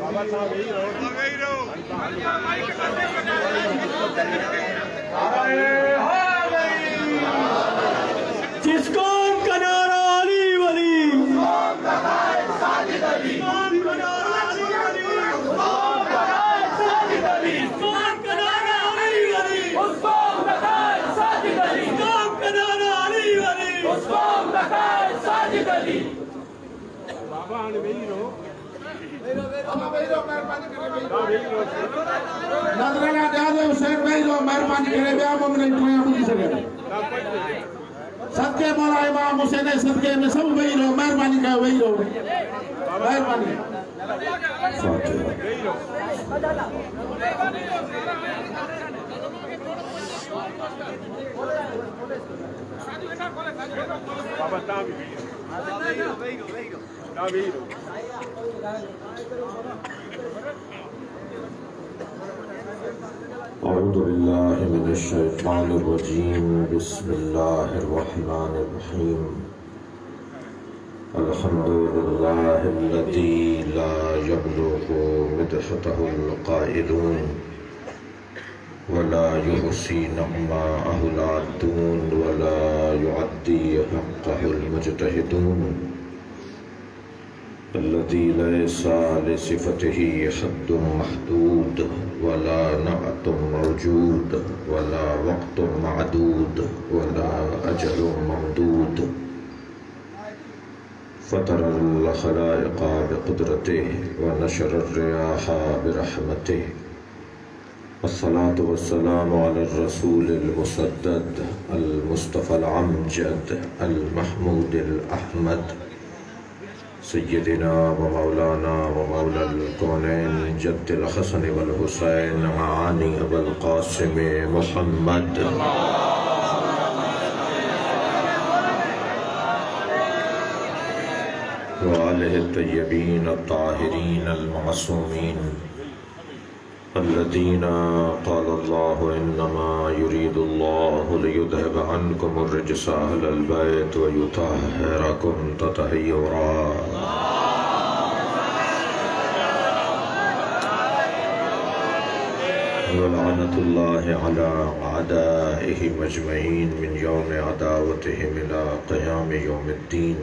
جس قوم کا نعرہ علی ولی، نظرانہ دیادے حسین بھائی جو مہربانی کرے بیا ممن انٹھایا مجھے سکے صدقے مولا امام حسین صدقے میں سب بھائی رو مہربانی کرے بھائی رو مہربانی اعوذ باللہ من الشیطان الرجیم بسم اللہ الرحمن الرحیم الحمدللہ الذی لا یبلغ مدحته القائلون ولا يحصي نعماءه العادون ولا يعدي حقه المجتهدون الذي ليس لصفته حد محدود ولا نعت موجود ولا وقت معدود ولا أجل ممدود فطر الخلائق بقدرته ونشر الرياح برحمته والصلاة والسلام على الرسول المسدد المصطفى العمجد المحمود الأحمد سيدنا ومولانا ومولى الكونين جد الحسن والحسين معاني أبا القاسم محمد وآله الطيبين الطاهرين المعصومين الذين قال الله إنما يريد الله ليذهب عنكم الرجس أهل البيت ويطهركم تطهيرا ولعنة الله على أعدائهم أجمعين من يوم عداوتهم إلى قيام يوم الدين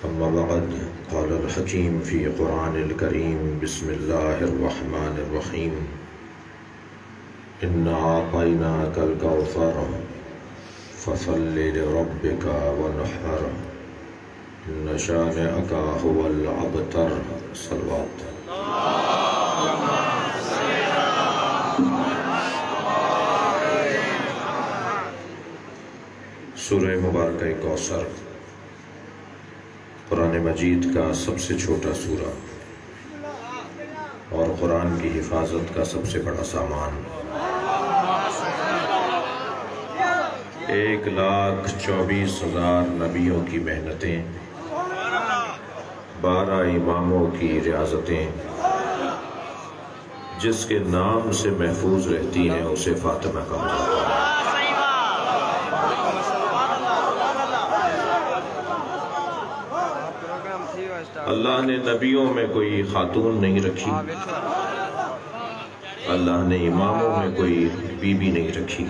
أما بعد قال الحكيم في قرآن الكريم بسم الله الرحمن الرحيم إنا أعطيناك الكوثر فصل لربك ونحر إن شانئك هو الأبتر صلوات سورہ مبارکہ کوثر قرآن مجید کا سب سے چھوٹا سورہ اور قرآن کی حفاظت کا سب سے بڑا سامان 1,24,000 نبیوں کی محنتیں 12 اماموں کی ریاضتیں جس کے نام سے محفوظ رہتی ہیں اسے فاطمہ کہا جاتا ہے اللہ نے نبیوں میں کوئی خاتون نہیں رکھی اللہ نے اماموں میں کوئی بی بی نہیں رکھی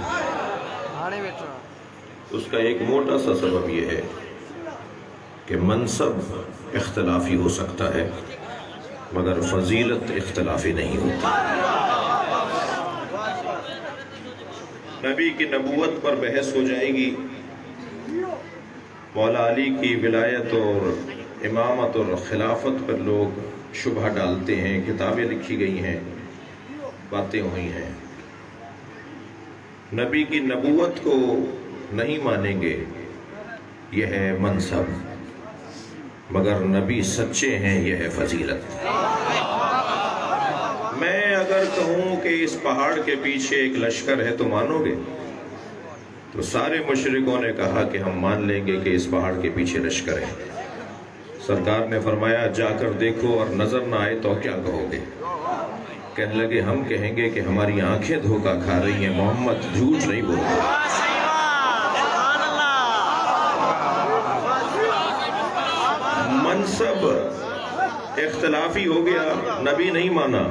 اس کا ایک موٹا سا سبب یہ ہے کہ منصب اختلافی ہو سکتا ہے مگر فضیلت اختلافی نہیں ہوتی نبی کی نبوت پر بحث ہو جائے گی مولا علی کی ولایت اور امامت اور خلافت پر لوگ شبہ ڈالتے ہیں کتابیں لکھی گئی ہیں باتیں ہوئی ہیں نبی کی نبوت کو نہیں مانیں گے یہ ہے منصب مگر نبی سچے ہیں یہ ہے فضیلت میں اگر کہوں کہ اس پہاڑ کے پیچھے ایک لشکر ہے تو مانو گے تو سارے مشرکوں نے کہا کہ ہم مان لیں گے کہ اس پہاڑ کے پیچھے لشکر ہے سرکار نے فرمایا جا کر دیکھو اور نظر نہ آئے تو کیا کہو گے کہنے لگے ہم کہیں گے کہ ہماری آنکھیں دھوکہ کھا رہی ہیں محمد جھوٹ نہیں بولتا منصب اختلافی ہو گیا، نبی نہیں مانا،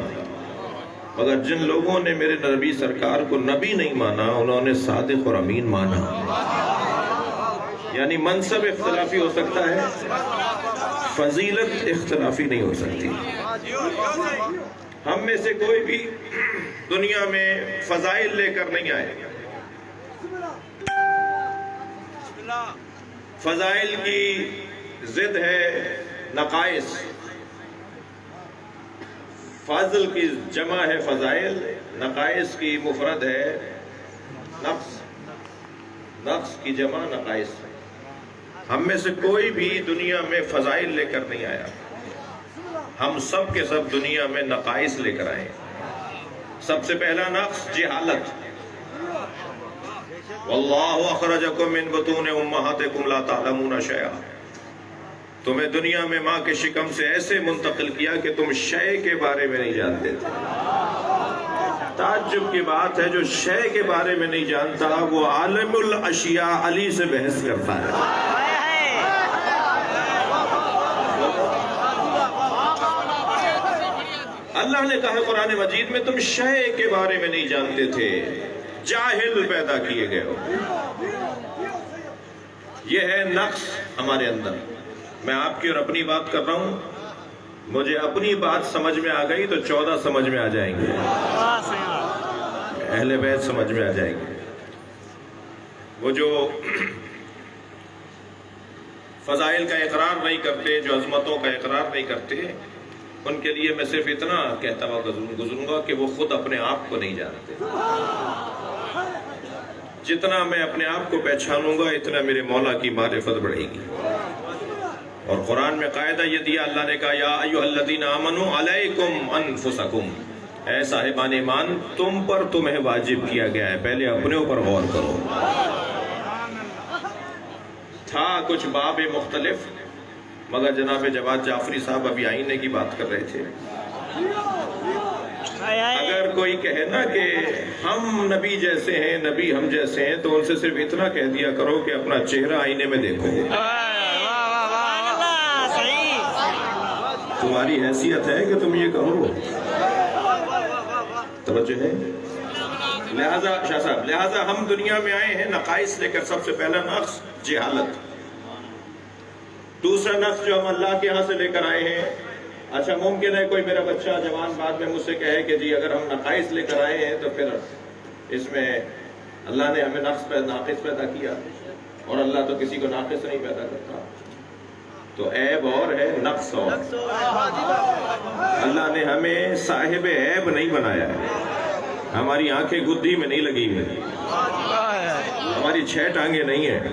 مگر جن لوگوں نے میرے نبی سرکار کو نبی نہیں مانا انہوں نے صادق اور امین مانا۔ یعنی منصب اختلافی ہو سکتا ہے، فضیلت اختلافی نہیں ہو سکتی۔ ہم میں سے کوئی بھی دنیا میں فضائل لے کر نہیں آئے، فضائل کی ضد ہے نقائص، فاضل کی جمع ہے فضائل، نقائص کی مفرد ہے نقص، نقص کی جمع نقائص۔ ہم میں سے کوئی بھی دنیا میں فضائل لے کر نہیں آیا، ہم سب کے سب دنیا میں نقائص لے کر آئے۔ سب سے پہلا نقص جہالت، واللہ اخرجکم من بطون امہاتکم لا تعلمون شیئا، تمہیں دنیا میں ماں کے شکم سے ایسے منتقل کیا کہ تم شے کے بارے میں نہیں جانتے تھے۔ تعجب کی بات ہے، جو شے کے بارے میں نہیں جانتا وہ عالم الاشیاء علی سے بحث کرتا ہے۔ اللہ نے کہا قرآن مجید میں تم شے کے بارے میں نہیں جانتے تھے، جاہل پیدا کیے گئے ہو۔ یہ ہے نقص ہمارے اندر۔ میں آپ کی اور اپنی بات کر رہا ہوں، مجھے اپنی بات سمجھ میں آ گئی تو 14 سمجھ میں آ جائیں گے، اہل بیت سمجھ میں آ جائیں گے۔ وہ جو فضائل کا اقرار نہیں کرتے، جو عظمتوں کا اقرار نہیں کرتے، ان کے لیے میں صرف اتنا کہتا ہوا گزروں گا کہ وہ خود اپنے آپ کو نہیں جانتے۔ جتنا میں اپنے آپ کو پہچانوں گا اتنا میرے مولا کی معرفت بڑھے گی۔ اور قرآن میں قاعدہ یہ دیا، اللہ نے کہا یا ایھا الذین آمنوا علیکم انفسکم، اے صاحبان ایمان تم پر تمہیں واجب کیا گیا ہے، پہلے اپنے اوپر غور کرو۔ تھا کچھ باب مختلف، مگر جناب جواد جعفری صاحب ابھی آئینے کی بات کر رہے تھے۔ اگر کوئی کہے نا کہ ہم نبی جیسے ہیں، نبی ہم جیسے ہیں، تو ان سے صرف اتنا کہہ دیا کرو کہ اپنا چہرہ آئینے میں دیکھو، تمہاری حیثیت ہے کہ تم یہ کہو، توجہ ہے۔ لہذا شاہ صاحب، لہذا ہم دنیا میں آئے ہیں نقائص لے کر۔ سب سے پہلا نقص جہالت۔ دوسرا نقص جو ہم اللہ کے ہاں سے لے کر آئے ہیں، اچھا ممکن ہے کوئی میرا بچہ جوان بعد میں مجھ سے کہے کہ جی اگر ہم نقائص لے کر آئے ہیں تو پھر اس میں اللہ نے ہمیں ناقص پیدا کیا، اور اللہ تو کسی کو ناقص نہیں پیدا کرتا۔ تو عیب اور ہے، نقص اور۔ اللہ نے ہمیں صاحب عیب نہیں بنایا ہے، ہماری آنکھیں گدھی میں نہیں لگی ہوئی، ہماری 6 ٹانگیں نہیں ہیں۔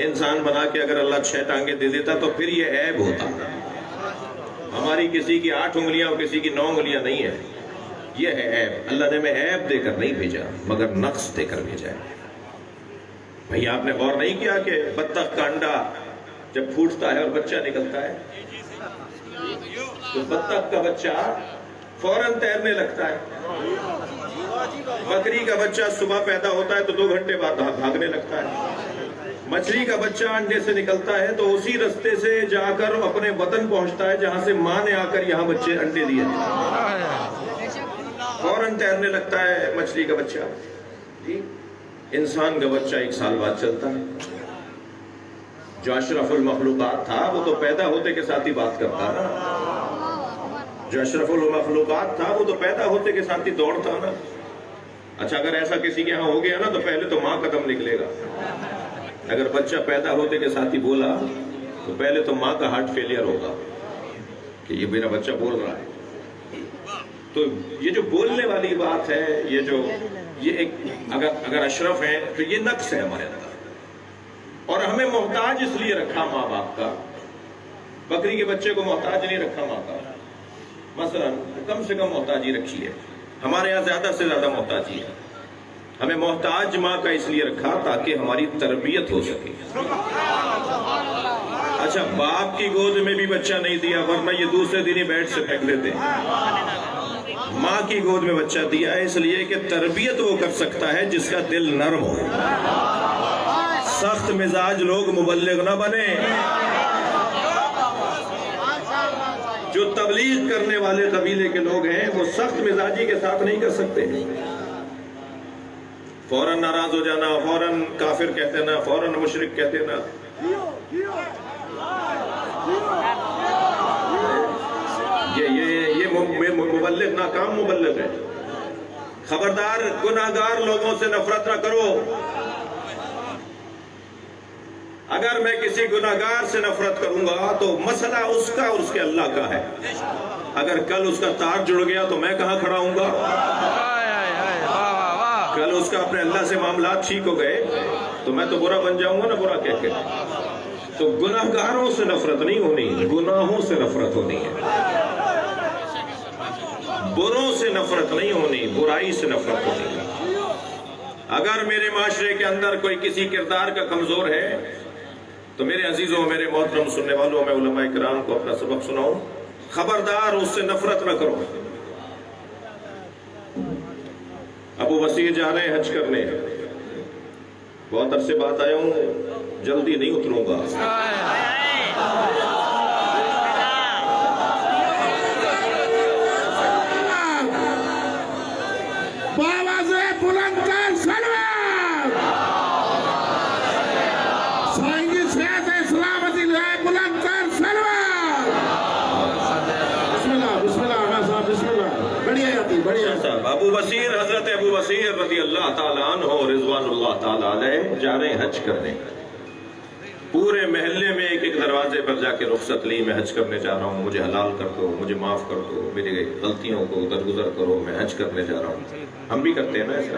انسان بنا کے اگر اللہ 6 ٹانگیں دے دیتا تو پھر یہ عیب ہوتا۔ ہماری کسی کی 8 انگلیاں اور کسی کی 9 انگلیاں نہیں ہیں، یہ ہے عیب۔ اللہ نے ہمیں عیب دے کر نہیں بھیجا مگر نقص دے کر بھیجا ہے۔ بھئی آپ نے غور نہیں کیا کہ بطخ کا انڈا جب پھوٹتا ہے اور بچہ نکلتا ہے تو بطخ کا بچہ فوراً تیرنے لگتا ہے، بکری کا بچہ صبح پیدا ہوتا ہے تو 2 گھنٹے بعد بھاگنے لگتا ہے، مچھلی کا بچہ انڈے سے نکلتا ہے تو اسی رستے سے جا کر اپنے وطن پہنچتا ہے جہاں سے ماں نے آ کر یہاں بچے انڈے دیے، فوراً تیرنے لگتا ہے مچھلی کا بچہ۔ انسان کا بچہ 1 سال بعد چلتا ہے۔ جو اشرف المخلوقات تھا وہ تو پیدا ہوتے کے ساتھ ہی بات کرتا نا، جو اشرف المخلوقات تھا وہ تو پیدا ہوتے کے ساتھ ہی دوڑتا نا۔ اچھا اگر ایسا کسی کے ہاں ہو گیا نا تو پہلے تو ماں قدم نکلے گا۔ اگر بچہ پیدا ہوتے کے ساتھ ہی بولا تو پہلے تو ماں کا ہارٹ فیلئر ہوگا کہ یہ میرا بچہ بول رہا ہے۔ تو یہ جو بولنے والی بات ہے، یہ ایک اگر اشرف ہیں تو یہ نقص ہے ہمارے اندر، اور ہمیں محتاج اس لیے رکھا ماں باپ کا۔ بکری کے بچے کو محتاج نہیں رکھا ماں کا، مثلا کم سے کم محتاجی رکھی ہے، ہمارے یہاں زیادہ سے زیادہ محتاجی ہے۔ ہمیں محتاج ماں کا اس لیے رکھا تاکہ ہماری تربیت ہو سکے۔ اچھا باپ کی گود میں بھی بچہ نہیں دیا ورنہ یہ دوسرے دن ہی بیٹ سے پھینک دیتے۔ ماں کی گود میں بچہ دیا ہے اس لیے کہ تربیت وہ کر سکتا ہے جس کا دل نرم ہو۔ سخت مزاج لوگ مبلغ نہ بنے، تبلیغ کرنے والے قبیلے کے لوگ ہیں وہ سخت مزاجی کے ساتھ نہیں کر سکتے، فوراً ناراض ہو جانا، فوراً کافر کہہ دینا، فوراً مشرک کہہ دینا۔ یہ مبلغ ناکام مبلغ ہے۔ خبردار گناہگار لوگوں سے نفرت نہ کرو۔ اگر میں کسی گناہگار سے نفرت کروں گا تو مسئلہ اس کا اور اس کے اللہ کا ہے۔ اگر کل اس کا تار جڑ گیا تو میں کہاں کھڑا ہوں گا؟ کل اس کا اپنے اللہ سے معاملات ٹھیک ہو گئے تو میں تو برا بن جاؤں گا نا، برا کہہ کے۔ تو گناہگاروں سے نفرت نہیں ہونی، گناہوں سے نفرت ہونی ہے۔ بروں سے نفرت نہیں ہونی، برائی سے نفرت ہونی ہے۔ اگر میرے معاشرے کے اندر کوئی کسی کردار کا کمزور ہے تو میرے عزیزوں، میرے محترم سننے والوں، میں علماء کرام کو اپنا سبق سناؤں، خبردار اس سے نفرت نہ کرو۔ ابو بصیر جا رہے ہیں حج کرنے، بہت عرصے بعد آیا ہوں، جلدی نہیں اتروں گا۔ ابو بصیر، حضرت ابو بصیر رضی اللہ تعالیٰ عنہ رضوان اللہ تعالیٰ علیہ جا رہے ہیں حج کرنے۔ پورے محلے میں ایک ایک دروازے پر جا کے رخصت لی، میں حج کرنے جا رہا ہوں، مجھے حلال کر دو، مجھے معاف کر دو، میری غلطیوں کو درگزر کرو، میں حج کرنے جا رہا ہوں۔ ہم بھی کرتے ہیں نا ایسا،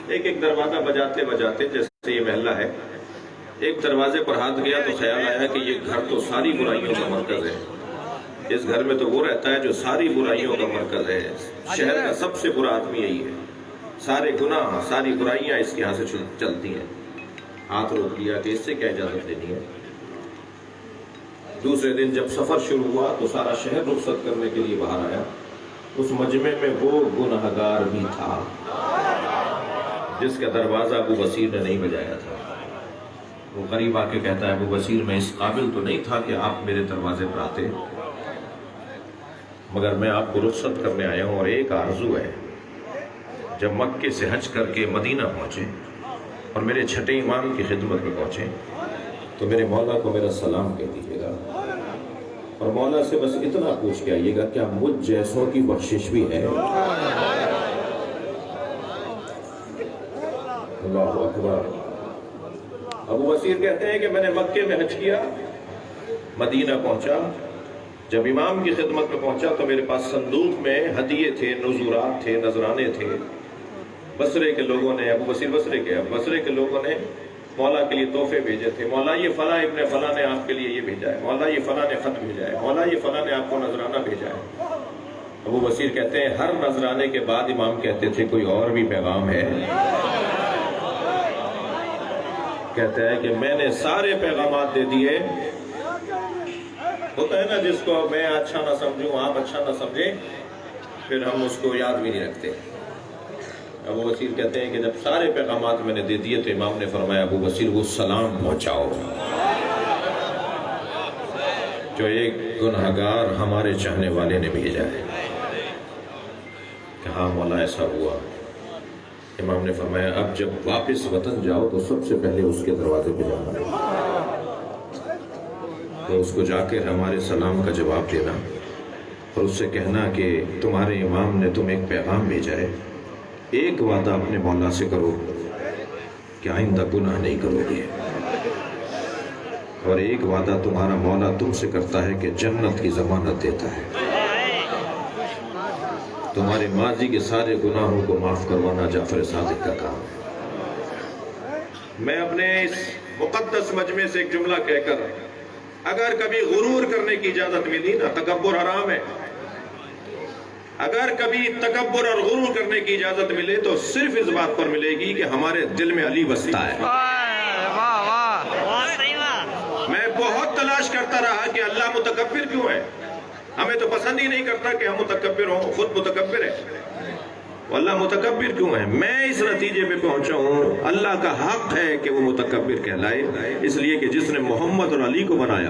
ایک ایک دروازہ بجاتے بجاتے، جیسے یہ محلہ ہے، ایک دروازے پر ہاتھ گیا تو خیال آیا کہ یہ گھر تو ساری برائیوں کا مرکز ہے۔ اس گھر میں تو وہ رہتا ہے جو ساری برائیوں کا مرکز ہے، شہر کا سب سے برا آدمی یہی ہے، سارے گناہ ساری برائیاں اس کے یہاں سے چلتی ہیں۔ ہاتھ روک لیا کہ اس سے کیا اجازت لینی ہے۔ دوسرے دن جب سفر شروع ہوا تو سارا شہر رخصت کرنے کے لیے باہر آیا، اس مجمع میں وہ گناہگار بھی تھا جس کا دروازہ ابو بصیر نے نہیں بجایا تھا۔ وہ غریب آ کے کہتا ہے، ابو بصیر میں اس قابل تو نہیں تھا کہ آپ میرے دروازے پر آتے، مگر میں آپ کو رخصت کرنے آیا ہوں، اور ایک آرزو ہے، جب مکے سے حج کر کے مدینہ پہنچے اور میرے چھٹے امام کی خدمت میں پہنچے تو میرے مولا کو میرا سلام کہہ دیجیے گا، اور مولا سے بس اتنا پوچھ کے آئیے گا کیا مجھ جیسوں کی بخشش بھی ہے؟ اللہ اکبر۔ ابو بصیر کہتے ہیں کہ میں نے مکے میں حج کیا، مدینہ پہنچا، جب امام کی خدمت میں پہنچا تو میرے پاس صندوق میں ہدیے تھے، نذورات تھے، نذرانے تھے۔ بصرے کے لوگوں نے، ابو بصیر بصرے کے، بصرے کے لوگوں نے مولا کے لیے تحفے بھیجے تھے، مولا یہ فلاں ابن فلاں نے آپ کے لیے یہ بھیجا ہے، مولا یہ فلاں نے خط بھیجا ہے، مولا یہ فلاں نے آپ کو نذرانہ بھیجا ہے۔ ابو بصیر کہتے ہیں ہر نذرانے کے بعد امام کہتے تھے کوئی اور بھی پیغام ہے؟ کہتا ہے کہ میں نے سارے پیغامات دے دیے۔ ہوتا ہے نا جس کو میں اچھا نہ سمجھوں، آپ اچھا نہ سمجھیں، پھر ہم اس کو یاد بھی نہیں رکھتے۔ ابو بصیر کہتے ہیں کہ جب سارے پیغامات میں نے دے دیے تو امام نے فرمایا ابو بصیر وہ سلام پہنچاؤ جو ایک گنہگار ہمارے چاہنے والے نے بھیجا ہے۔ کہ ہاں مولا ایسا ہوا۔ امام نے فرمایا اب جب واپس وطن جاؤ تو سب سے پہلے اس کے دروازے پہ جانا، تو اس کو جا کے ہمارے سلام کا جواب دینا اور اس سے کہنا کہ تمہارے امام نے تم ایک پیغام بھیجا ہے، ایک وعدہ اپنے مولا سے کرو کہ آئندہ گناہ نہیں کرو گے، اور ایک وعدہ تمہارا مولا تم سے کرتا ہے کہ جنت کی ضمانت دیتا ہے۔ تمہارے ماضی کے سارے گناہوں کو معاف کروانا جعفر صادق کا کام ہے۔ میں اپنے اس مقدس مجمع سے ایک جملہ کہہ کر، اگر کبھی غرور کرنے کی اجازت ملی نا، تکبر حرام ہے، اگر کبھی تکبر اور غرور کرنے کی اجازت ملے تو صرف اس بات پر ملے گی کہ ہمارے دل میں علی بستا ہے۔ میں بہت تلاش کرتا رہا کہ اللہ متکبر کیوں ہے، ہمیں تو پسند ہی نہیں کرتا کہ ہم متکبر ہوں، خود متکبر ہے، اللہ متکبر کیوں ہے؟ میں اس نتیجے پہ پہنچا ہوں اللہ کا حق ہے کہ وہ متکبر کہلائے، اس لیے کہ جس نے محمد اور علی کو بنایا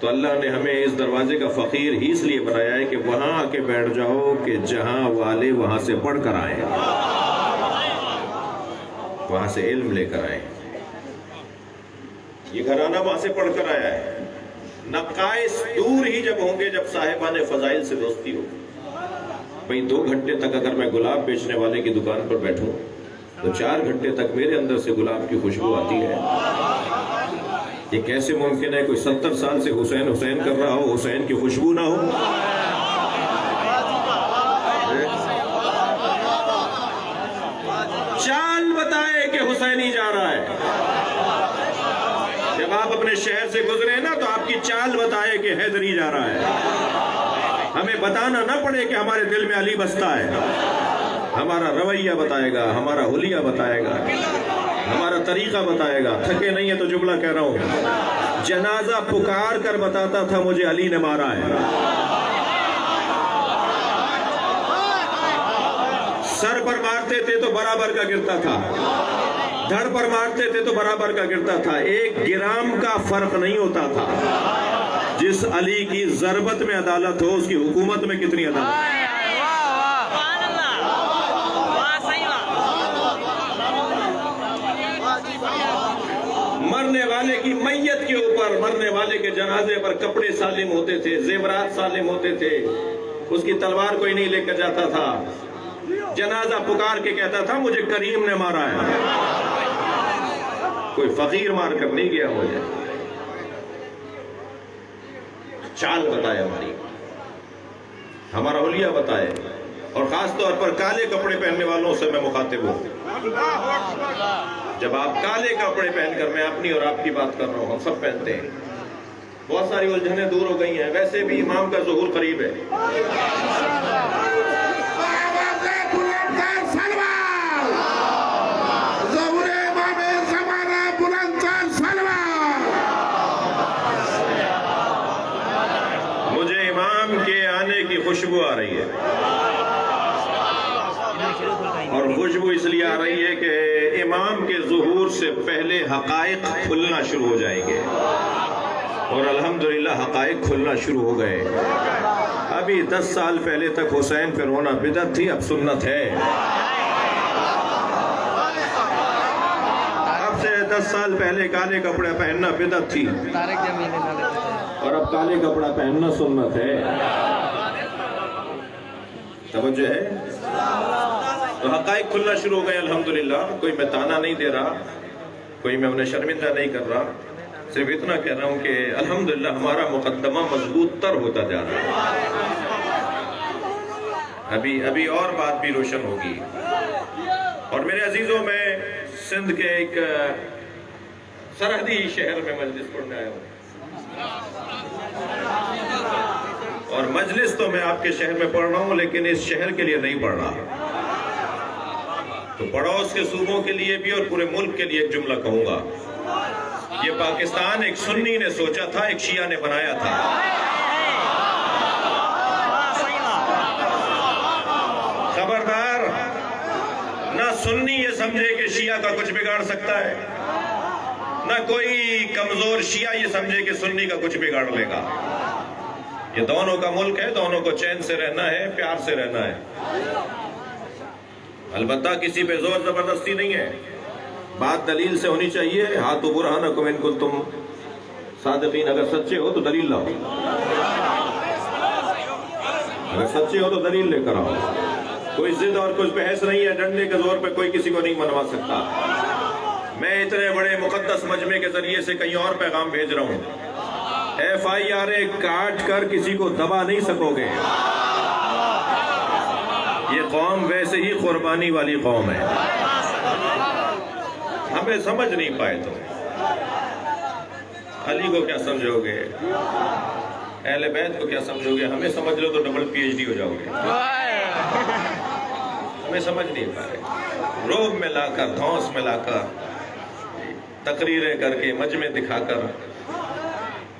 تو اللہ نے ہمیں اس دروازے کا فقیر ہی اس لیے بنایا ہے کہ وہاں آ کے بیٹھ جاؤ کہ جہاں والے وہاں سے پڑھ کر آئیں، وہاں سے علم لے کر آئیں۔ یہ گھرانہ وہاں سے پڑھ کر آیا ہے۔ نقائص دور ہی جب ہوں گے جب صاحبان فضائل سے دوستی ہو۔ بھئی 2 گھنٹے تک اگر میں گلاب بیچنے والے کی دکان پر بیٹھوں تو 4 گھنٹے تک میرے اندر سے گلاب کی خوشبو آتی ہے۔ یہ کیسے ممکن ہے کوئی 70 سال سے حسین حسین کر رہا ہو، حسین کی خوشبو نہ ہو؟ چال بتائے کہ حسینی جا رہا ہے۔ جب آپ اپنے شہر سے گزرے نا تو آپ کی چال بتائے کہ حیدری جا رہا ہے۔ ہمیں بتانا نہ پڑے کہ ہمارے دل میں علی بستا ہے۔ ہمارا رویہ بتائے گا، ہمارا حلیہ بتائے گا، ہمارا طریقہ بتائے گا۔ تھکے نہیں ہے تو جملہ کہہ رہا ہوں، جنازہ پکار کر بتاتا تھا مجھے علی نے مارا ہے۔ سر پر مارتے تھے تو برابر کا گرتا تھا، دھڑ پر مارتے تھے تو برابر کا گرتا تھا، 1 گرام کا فرق نہیں ہوتا تھا۔ جس علی کی ضربت میں عدالت ہو اس کی حکومت میں کتنی عدالت؟ مرنے والے کی میت کے اوپر، مرنے والے کے جنازے پر کپڑے سالم ہوتے تھے، زیورات سالم ہوتے تھے، اس کی تلوار کوئی نہیں لے کر جاتا تھا۔ جنازہ پکار کے کہتا تھا مجھے کریم نے مارا ہے، کوئی فقیر مار کر نہیں گیا مجھے۔ چال بتائے ہماری، ہمارا حلیہ بتائے، اور خاص طور پر کالے کپڑے پہننے والوں سے میں مخاطب ہوں۔ جب آپ کالے کپڑے پہن کر، میں اپنی اور آپ کی بات کر رہا ہوں، ہم سب پہنتے ہیں، بہت ساری الجھنیں دور ہو گئی ہیں، ویسے بھی امام کا ظہور قریب ہے۔ مجھے امام کے آنے کی خوشبو آ رہی ہے، اور خوشبو اس لیے آ رہی ہے کہ امام کے ظہور سے پہلے حقائق کھلنا شروع ہو جائیں گے، اور الحمدللہ حقائق کھلنا شروع ہو گئے۔ ابھی 10 سال پہلے تک حسین پہ رونا بدعت تھی، اب سنت ہے۔ اب سے 10 سال پہلے کالے کپڑے پہننا بدعت تھی، اور اب کالے کپڑا پہننا سنت ہے۔ توجہ ہے؟ تو حقائق کھلنا شروع ہو گئے الحمدللہ۔ کوئی میں تانا نہیں دے رہا، کوئی میں انہیں شرمندہ نہیں کر رہا، صرف اتنا کہہ رہا ہوں کہ الحمدللہ ہمارا مقدمہ مضبوط تر ہوتا جا رہا ہے۔ ابھی اور بات بھی روشن ہوگی۔ اور میرے عزیزوں، میں سندھ کے ایک سرحدی شہر میں مجلس پڑھنے آیا ہوں، اور مجلس تو میں آپ کے شہر میں پڑھ رہا ہوں، لیکن اس شہر کے لیے نہیں پڑھ رہا، تو پڑوس کے صوبوں کے لیے بھی اور پورے ملک کے لیے ایک جملہ کہوں گا۔ یہ پاکستان ایک سنی نے سوچا تھا، ایک شیعہ نے بنایا تھا۔ خبردار، نہ سنی یہ سمجھے کہ شیعہ کا کچھ بگاڑ سکتا ہے، نہ کوئی کمزور شیعہ یہ سمجھے کہ سنی کا کچھ بگاڑ لے گا۔ یہ دونوں کا ملک ہے، دونوں کو چین سے رہنا ہے، پیار سے رہنا ہے۔ البتہ کسی پہ زور زبردستی نہیں ہے، بات دلیل سے ہونی چاہیے۔ ہاتھو برہانکم ان کنتم صادقین، اگر سچے ہو تو دلیل لاؤ، اگر سچے ہو تو دلیل لے کر آؤ۔ کوئی ضد اور کچھ بحث نہیں ہے، ڈنڈے کے زور پہ کوئی کسی کو نہیں منوا سکتا۔ میں اتنے بڑے مقدس مجمع کے ذریعے سے کہیں اور پیغام بھیج رہا ہوں، FIR کاٹ کر کسی کو دبا نہیں سکو گے۔ یہ قوم ویسے ہی قربانی والی قوم ہے، ہمیں سمجھ نہیں پائے تو علی کو کیا سمجھو گے، اہل بیت کو کیا سمجھو گے، ہمیں سمجھ لو تو ڈبل PhD ہو جاؤ گے۔ ہمیں سمجھ نہیں پائے، روب میں لا کر، دھونس میں لا کر، تقریریں کر کے، مجمع دکھا کر۔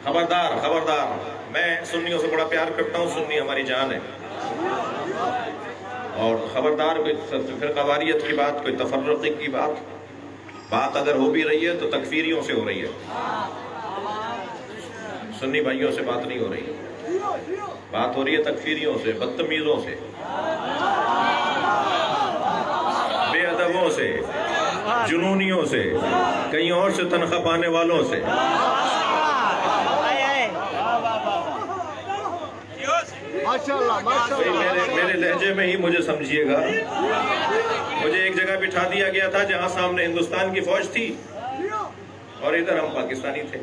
خبردار خبردار، میں سنیوں سے بڑا پیار کرتا ہوں، سنی ہماری جان ہے، اور خبردار کوئی فرقواریت کی بات، کوئی تفرقے کی بات اگر ہو بھی رہی ہے تو تکفیریوں سے ہو رہی ہے۔ سنی بھائیوں سے بات نہیں ہو رہی، بات ہو رہی ہے تکفیریوں سے، بدتمیزوں سے، بے ادبوں سے، جنونیوں سے، کہیں اور سے تنخواہ پانے والوں سے۔ میرے لہجے میں ہی مجھے سمجھیے گا، مجھے ایک جگہ بٹھا دیا گیا تھا جہاں سامنے ہندوستان کی فوج تھی اور ادھر ہم پاکستانی تھے۔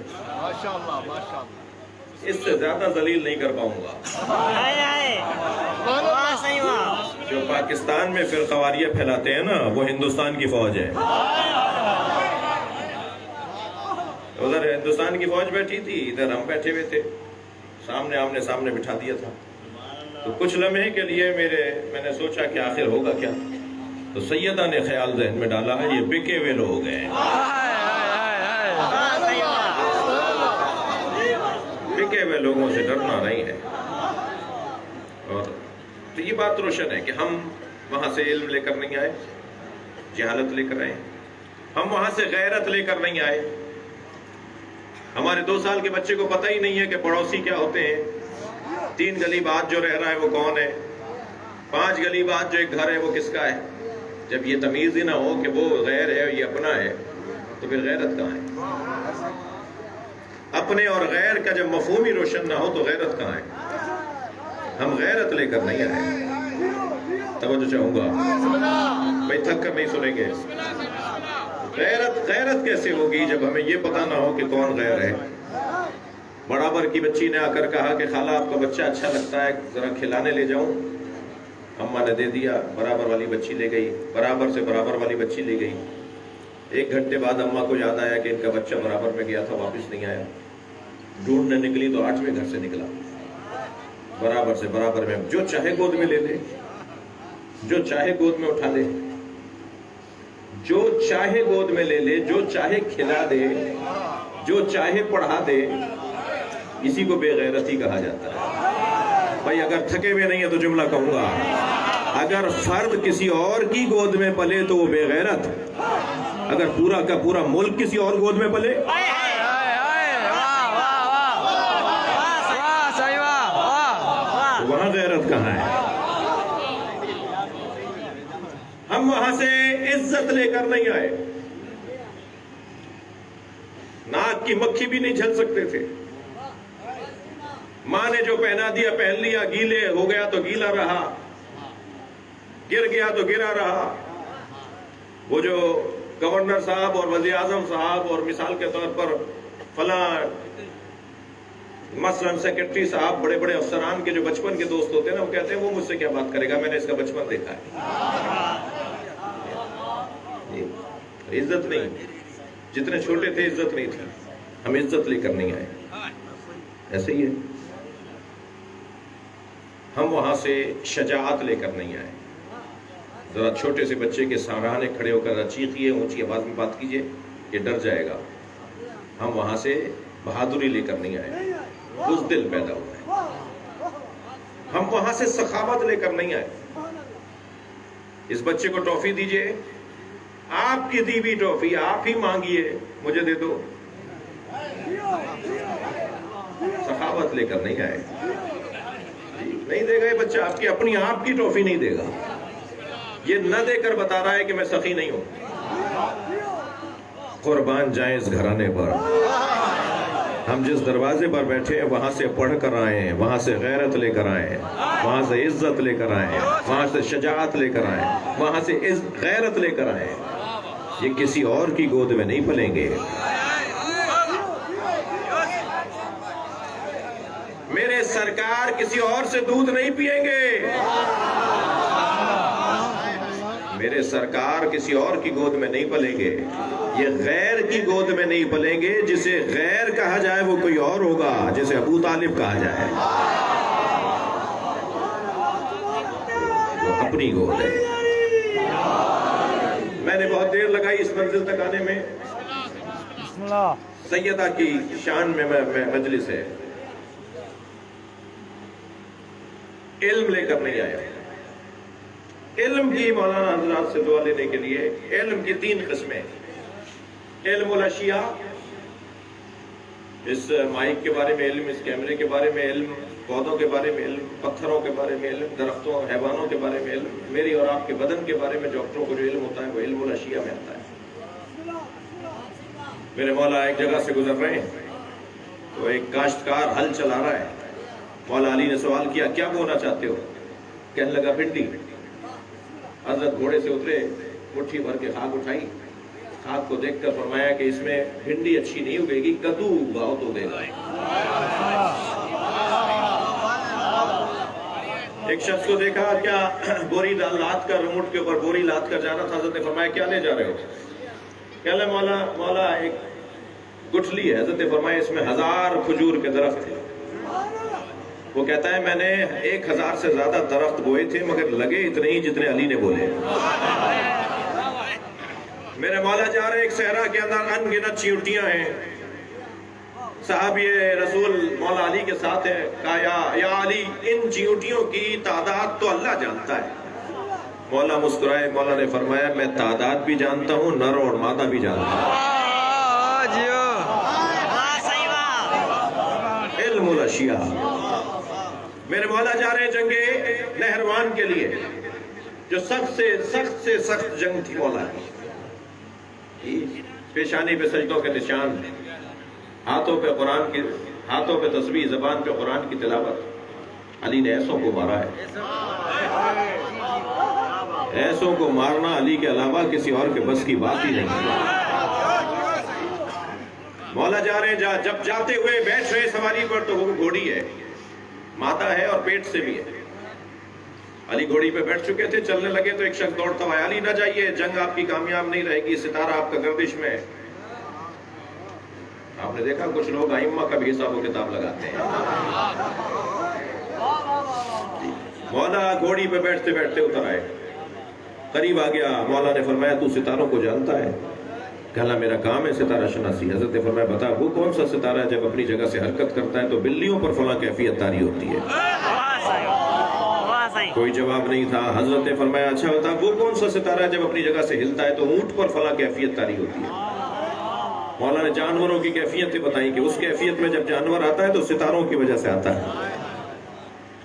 اس سے زیادہ ذلیل نہیں کر پاؤں گا۔ جو پاکستان میں فرقہ واریت پھیلاتے ہیں نا، وہ ہندوستان کی فوج ہے۔ ادھر ہندوستان کی فوج بیٹھی تھی، ادھر ہم بیٹھے ہوئے تھے، سامنے آمنے سامنے بٹھا دیا تھا۔ تو کچھ لمحے کے لیے میں نے سوچا کہ آخر ہوگا کیا، تو سیدہ نے خیال ذہن میں ڈالا ہے یہ بکے ہوئے لوگ ہیں، بکے ہوئے لوگوں سے ڈرنا نہیں ہے۔ اور تو یہ بات روشن ہے کہ ہم وہاں سے علم لے کر نہیں آئے، جہالت لے کر آئے، ہم وہاں سے غیرت لے کر نہیں آئے۔ ہمارے 2 سال کے بچے کو پتہ ہی نہیں ہے کہ پڑوسی کیا ہوتے ہیں، 3 گلی بعد جو رہ رہا ہے وہ کون ہے، 5 گلی بعد جو ایک گھر ہے وہ کس کا ہے۔ جب یہ تمیز ہی نہ ہو کہ وہ غیر ہے یہ اپنا ہے، تو پھر غیرت کہاں ہے؟ اپنے اور غیر کا جب مفہوم ہی روشن نہ ہو تو غیرت کہاں ہے؟ ہم غیرت لے کر نہیں آئے۔ توجہ چاہوں گا بھائی، تھک کر نہیں سنیں گے۔ غیرت کیسے ہوگی جب ہمیں یہ پتہ نہ ہو کہ کون غیر ہے۔ برابر کی بچی نے آ کر کہا کہ خالہ آپ کا بچہ اچھا لگتا ہے، ذرا کھلانے لے جاؤں۔ اماں نے دے دیا، برابر والی بچی لے گئی، برابر سے برابر والی بچی لے گئی۔ 1 گھنٹے بعد اماں کو یاد آیا کہ ان کا بچہ برابر میں گیا تھا، واپس نہیں آیا۔ ڈھونڈنے نکلی تو 8ویں گھر سے نکلا، برابر سے برابر میں، جو چاہے گود میں لے لے، جو چاہے گود میں اٹھا لے، جو چاہے گود میں لے لے، جو چاہے کھلا دے، جو چاہے پڑھا دے، اسی کو بے غیرتی کہا جاتا ہے۔ بھائی اگر تھکے ہوئے نہیں ہے تو جملہ کہوں گا، اگر فرد کسی اور کی گود میں پلے تو وہ بے غیرت، اگر پورا کا پورا ملک کسی اور گود میں پلے وہاں غیرت کہاں ہے؟ ہم وہاں سے عزت لے کر نہیں آئے، ناک کی مکھی بھی نہیں جھل سکتے تھے۔ ماں نے جو پہنا دیا پہن لیا، گیلے ہو گیا تو گیلا رہا، گر گیا تو گرا رہا۔ وہ جو گورنر صاحب اور وزیر اعظم صاحب اور مثال کے طور پر فلاں مثلاً سیکرٹری صاحب، بڑے بڑے افسران کے جو بچپن کے دوست ہوتے ہیں نا، وہ کہتے ہیں وہ مجھ سے کیا بات کرے گا، میں نے اس کا بچپن دیکھا ہے۔ عزت نہیں، جتنے چھوٹے تھے عزت نہیں تھی، ہم عزت لے کر نہیں آئے۔ ایسے ہی ہے، ہم وہاں سے شجاعت لے کر نہیں آئے۔ ذرا چھوٹے سے بچے کے سامنے کھڑے ہو کر چیخیے، اونچی آواز میں بات کیجئے، یہ ڈر جائے گا۔ ہم وہاں سے بہادری لے کر نہیں آئے، بزدل پیدا ہوا ہے۔ ہم وہاں سے سخاوت لے کر نہیں آئے۔ اس بچے کو ٹافی دیجئے، آپ کی دی ہوئی ٹافی آپ ہی مانگیے، مجھے دے دو، سخاوت لے کر نہیں آئے۔ نہیں دے گا یہ بچہ، آپ کی اپنی آپ کی ٹافی نہیں دے گا، یہ نہ دے کر بتا رہا ہے کہ میں سخی نہیں ہوں۔ قربان جائیں اس گھرانے پر، ہم جس دروازے پر بیٹھے ہیں وہاں سے پڑھ کر آئے ہیں، وہاں سے غیرت لے کر آئے ہیں، وہاں سے عزت لے کر آئے ہیں، وہاں سے شجاعت لے کر آئے ہیں، وہاں سے غیرت لے کر آئے ہیں۔ یہ کسی اور کی گود میں نہیں پلیں گے۔ میرے سرکار کسی اور سے دودھ نہیں پئیں گے، میرے سرکار کسی اور کی گود میں نہیں پلیں گے، یہ غیر کی گود میں نہیں پلیں گے۔ جسے غیر کہا جائے وہ کوئی اور ہوگا، جسے ابو طالب کہا جائے وہ اپنی گود ہے۔ میں نے بہت دیر لگائی اس منزل تک آنے میں، سیدہ کی شان میں مجلس ہے، علم لے کر نہیں آیا۔ علم کی مولانا حضرات سے دعا لینے کے لیے، علم کی 3 قسمیں، علم الاشیاء، اس مائک کے بارے میں علم، اس کیمرے کے بارے میں علم، پودوں کے بارے میں علم، پتھروں کے بارے میں علم، درختوں حیوانوں کے بارے میں علم، میری اور آپ کے بدن کے بارے میں ڈاکٹروں کو جو علم ہوتا ہے وہ علم الاشیاء میں آتا ہے۔ میرے مولا ایک جگہ سے گزر رہے ہیں تو ایک کاشتکار ہل چلا رہا ہے۔ مولا علی نے سوال کیا کیا بونا چاہتے ہو؟ کہنے لگا بھنڈی۔ حضرت گھوڑے سے اترے، مٹھی بھر کے خاک اٹھائی، خاک کو دیکھ کر فرمایا کہ اس میں بھنڈی اچھی نہیں اگے گی، کدو بہت اگے گا۔ ایک شخص کو دیکھا، کیا بوری لاد کر، اونٹ کے اوپر بوری لاد کر جانا تھا۔ حضرت نے فرمایا کیا لے جا رہے ہو؟ کہنے مولا ایک گٹھلی ہے۔ حضرت نے فرمایا اس میں 1000 کھجور کے درخت ہیں۔ وہ کہتا ہے میں نے 1000 سے زیادہ درخت بوئے تھے مگر لگے اتنے ہی جتنے علی نے بولے۔ میرے مولا جا رہے ایک صحرا کے اندر ان گنت چیونٹیاں ہیں۔ صحابی رسول مولا علی کے ساتھ ہے، کہا یا علی ان چیونٹیوں کی تعداد تو اللہ جانتا ہے۔ مولا مسکرائے، مولا نے فرمایا میں تعداد بھی جانتا ہوں، نر اور مادہ بھی جانتا ہوں۔ علم الاشیاء۔ میرے مولا جا رہے ہیں جنگ نہروان کے لیے، جو سخت سے سخت جنگ تھی مولا کی۔ پیشانی پہ سجدوں کے نشان، ہاتھوں پہ تسبیح، زبان پہ قرآن کی تلاوت۔ علی نے ایسوں کو مارا ہے۔ ایسوں کو مارنا علی کے علاوہ کسی اور کے بس کی بات ہی نہیں۔ مولا جا رہے ہیں، جب جاتے ہوئے بیٹھ رہے سواری پر تو وہ گھوڑی ہے، مادہ ہے اور پیٹ سے بھی ہے۔ علی گھوڑی پہ بیٹھ چکے تھے، چلنے لگے تو ایک شخص دوڑتا ہوا، علی نہ جائیے، جنگ آپ کی کامیاب نہیں رہے گی، ستارہ آپ کا گردش میں ہے۔ آپ نے دیکھا کچھ لوگ ائمہ کا بھی حساب و کتاب لگاتے ہیں۔ مولا گھوڑی پہ بیٹھتے بیٹھتے اتر آئے، قریب آ گیا۔ مولا نے فرمایا تو ستاروں کو جانتا ہے؟ کہا میرا کام ہے ستارہ شناسی۔ حضرت نے فرمایا بتا وہ کون سا ستارہ جب اپنی جگہ سے حرکت کرتا ہے تو بلیوں پر فلاں کیفیت طاری ہوتی ہے؟ کوئی جواب نہیں تھا۔ حضرت نے فرمایا اچھا بتا وہ کون سا ستارہ جب اپنی جگہ سے ہلتا ہے تو اونٹ پر فلاں کیفیت طاری ہوتی ہے؟ مولا نے جانوروں کی کیفیتیں بتائیں کہ اس کیفیت میں جب جانور آتا ہے تو ستاروں کی وجہ سے آتا ہے۔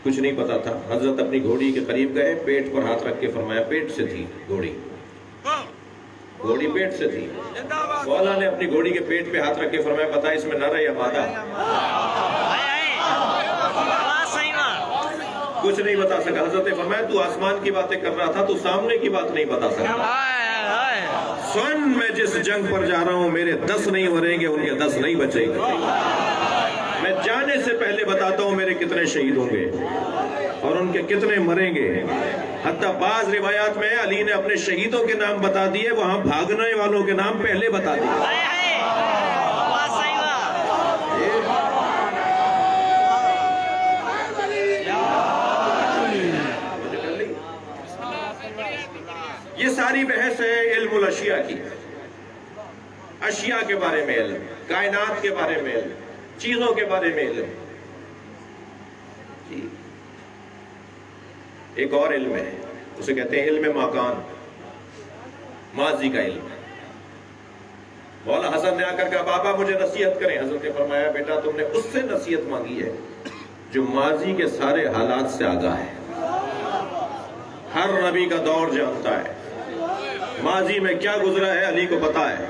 کچھ نہیں پتا تھا۔ حضرت اپنی گھوڑی کے قریب گئے، پیٹ پر ہاتھ رکھ کے فرمایا پیٹ سے تھی گھوڑی پیٹ سے تھی۔ مولا نے اپنی گھوڑی کے پیٹ پہ ہاتھ رکھ کے فرمایا بتا اس میں نر ہے یا مادہ؟ کچھ نہیں بتا سکا۔ حضرت نے فرمایا تو آسمان کی باتیں کر رہا تھا، تو سامنے کی بات نہیں بتا سکا۔ سن میں جس جنگ پر جا رہا ہوں میرے 10 نہیں مریں گے، ان کے 10 نہیں بچیں گے۔ میں جانے سے پہلے بتاتا ہوں میرے کتنے شہید ہوں گے اور ان کے کتنے مریں گے۔ حتیٰ بعض روایات میں علی نے اپنے شہیدوں کے نام بتا دیے، وہاں بھاگنے والوں کے نام پہلے بتا دیے۔ یہ ساری بحث ہے علم الاشیاء کی، اشیاء کے بارے میں علم، کائنات کے بارے میں علم، چیزوں کے بارے میں علم۔ ایک اور علم ہے، اسے کہتے ہیں علم ماکان، ماضی کا علم۔ مولا حسن نے آ کر کہا بابا مجھے نصیحت کریں۔ حضرت نے فرمایا بیٹا تم نے اس سے نصیحت مانگی ہے جو ماضی کے سارے حالات سے آگاہ ہے، ہر نبی کا دور جانتا ہے، ماضی میں کیا گزرا ہے علی کو پتا ہے۔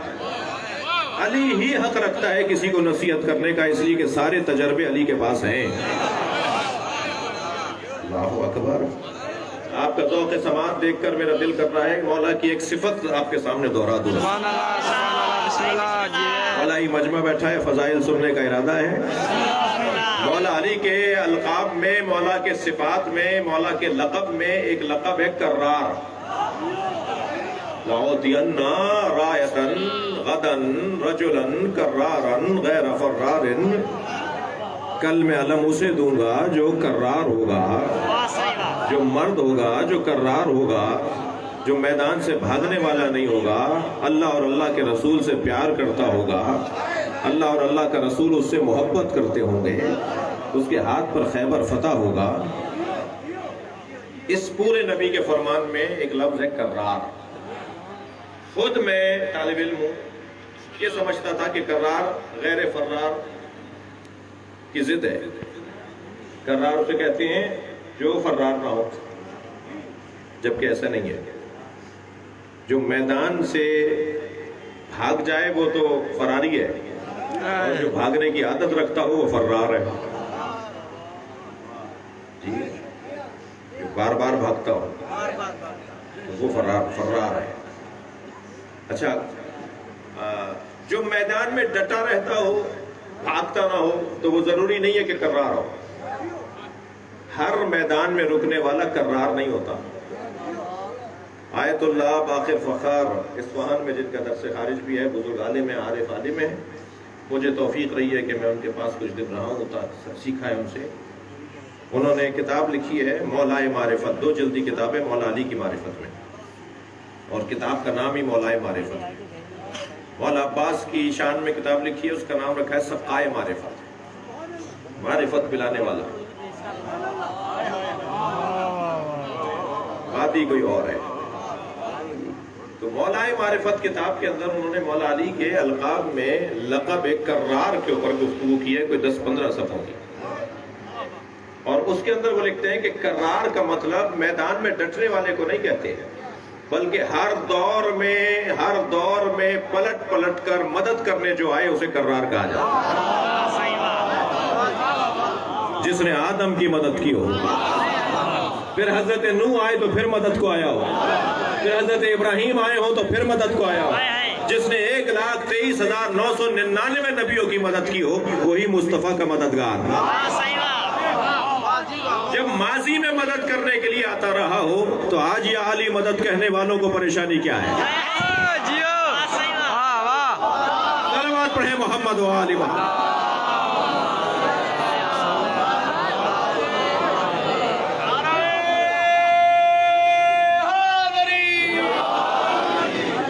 علی ہی حق رکھتا ہے کسی کو نصیحت کرنے کا، اس لیے کہ سارے تجربے علی کے پاس ہیں۔ اللہ اکبر۔ آپ کا ذوق سماعت دیکھ کر میرا دل کر رہا ہے مولا کی ایک صفت آپ کے سامنے دہرا دوں۔ مولا ہی مجمع بیٹھا ہے، فضائل سننے کا ارادہ ہے۔ مولا علی کے القاب میں، مولا کے صفات میں، مولا کے لقب میں ایک لقب ہے کرار۔ لَعُوتِيَنَّ رَایَةً غَدًا رَجُلًا كَرَّارًا غَيْرَ فَرَّارٍ۔ کل میں علم اسے دوں گا جو کرار ہوگا، جو مرد ہوگا، جو کرار ہوگا، جو میدان سے بھاگنے والا نہیں ہوگا، اللہ اور اللہ کے رسول سے پیار کرتا ہوگا، اللہ اور اللہ کا رسول اس سے محبت کرتے ہوں گے، اس کے ہاتھ پر خیبر فتح ہوگا۔ اس پورے نبی کے فرمان میں ایک لفظ ہے کرار۔ خود میں طالب علم ہوں، یہ سمجھتا تھا کہ کرار غیر فرار کی ضد ہے. کرار اسے کہتے ہیں جو فرار نہ ہو، جبکہ ایسا نہیں ہے. جو میدان سے بھاگ جائے وہ تو فراری ہے، اور جو بھاگنے کی عادت رکھتا ہو وہ فرار ہے. جی، جو بار بار بھاگتا ہو وہ فرار ہے. اچھا، جو میدان میں ڈٹا رہتا ہو، بھاگتا نہ ہو، تو وہ ضروری نہیں ہے کہ کرار ہو. ہر میدان میں رکنے والا کرار نہیں ہوتا. آیت اللہ باقر فخار اصفہان میں جن کا درس خارج بھی ہے، بزرگ عالم ہیں، عارف عالم ہیں، مجھے توفیق رہی ہے کہ میں ان کے پاس کچھ دن رہا ہوں، سیکھا ہے ان سے. انہوں نے کتاب لکھی ہے مولائے معرفت، 2 جلدی کتاب ہے مولا علی کی معرفت میں، اور کتاب کا نام ہی مولائے معرفت. مولا عباس کی شان میں کتاب لکھی ہے، اس کا نام رکھا ہے سقائے معرفت، معرفت پلانے والا. بات ہی کوئی اور ہے. تو مولائے معرفت کتاب کے اندر انہوں نے مولا علی کے القاب میں لقب کرار کے اوپر گفتگو کی ہے، کوئی 10-15 صفحوں کی. اور اس کے اندر وہ لکھتے ہیں کہ کرار کا مطلب میدان میں ڈٹنے والے کو نہیں کہتے ہیں، بلکہ ہر دور میں پلٹ پلٹ کر مدد کرنے جو آئے اسے کرار کہا جاتا ہے. جس نے آدم کی مدد کی ہو، پھر حضرت نوح آئے تو پھر مدد کو آیا ہو، پھر حضرت ابراہیم آئے ہو تو پھر مدد کو آیا ہو. جس نے 1,23,999 نبیوں کی مدد کی ہو، وہی مصطفیٰ کا مددگار. جب ماضی میں مدد کرنے کے لیے آتا رہا ہو تو آج یہ عالی مدد کہنے والوں کو پریشانی کیا ہے؟ صلوات پڑھیں محمد و آل محمد.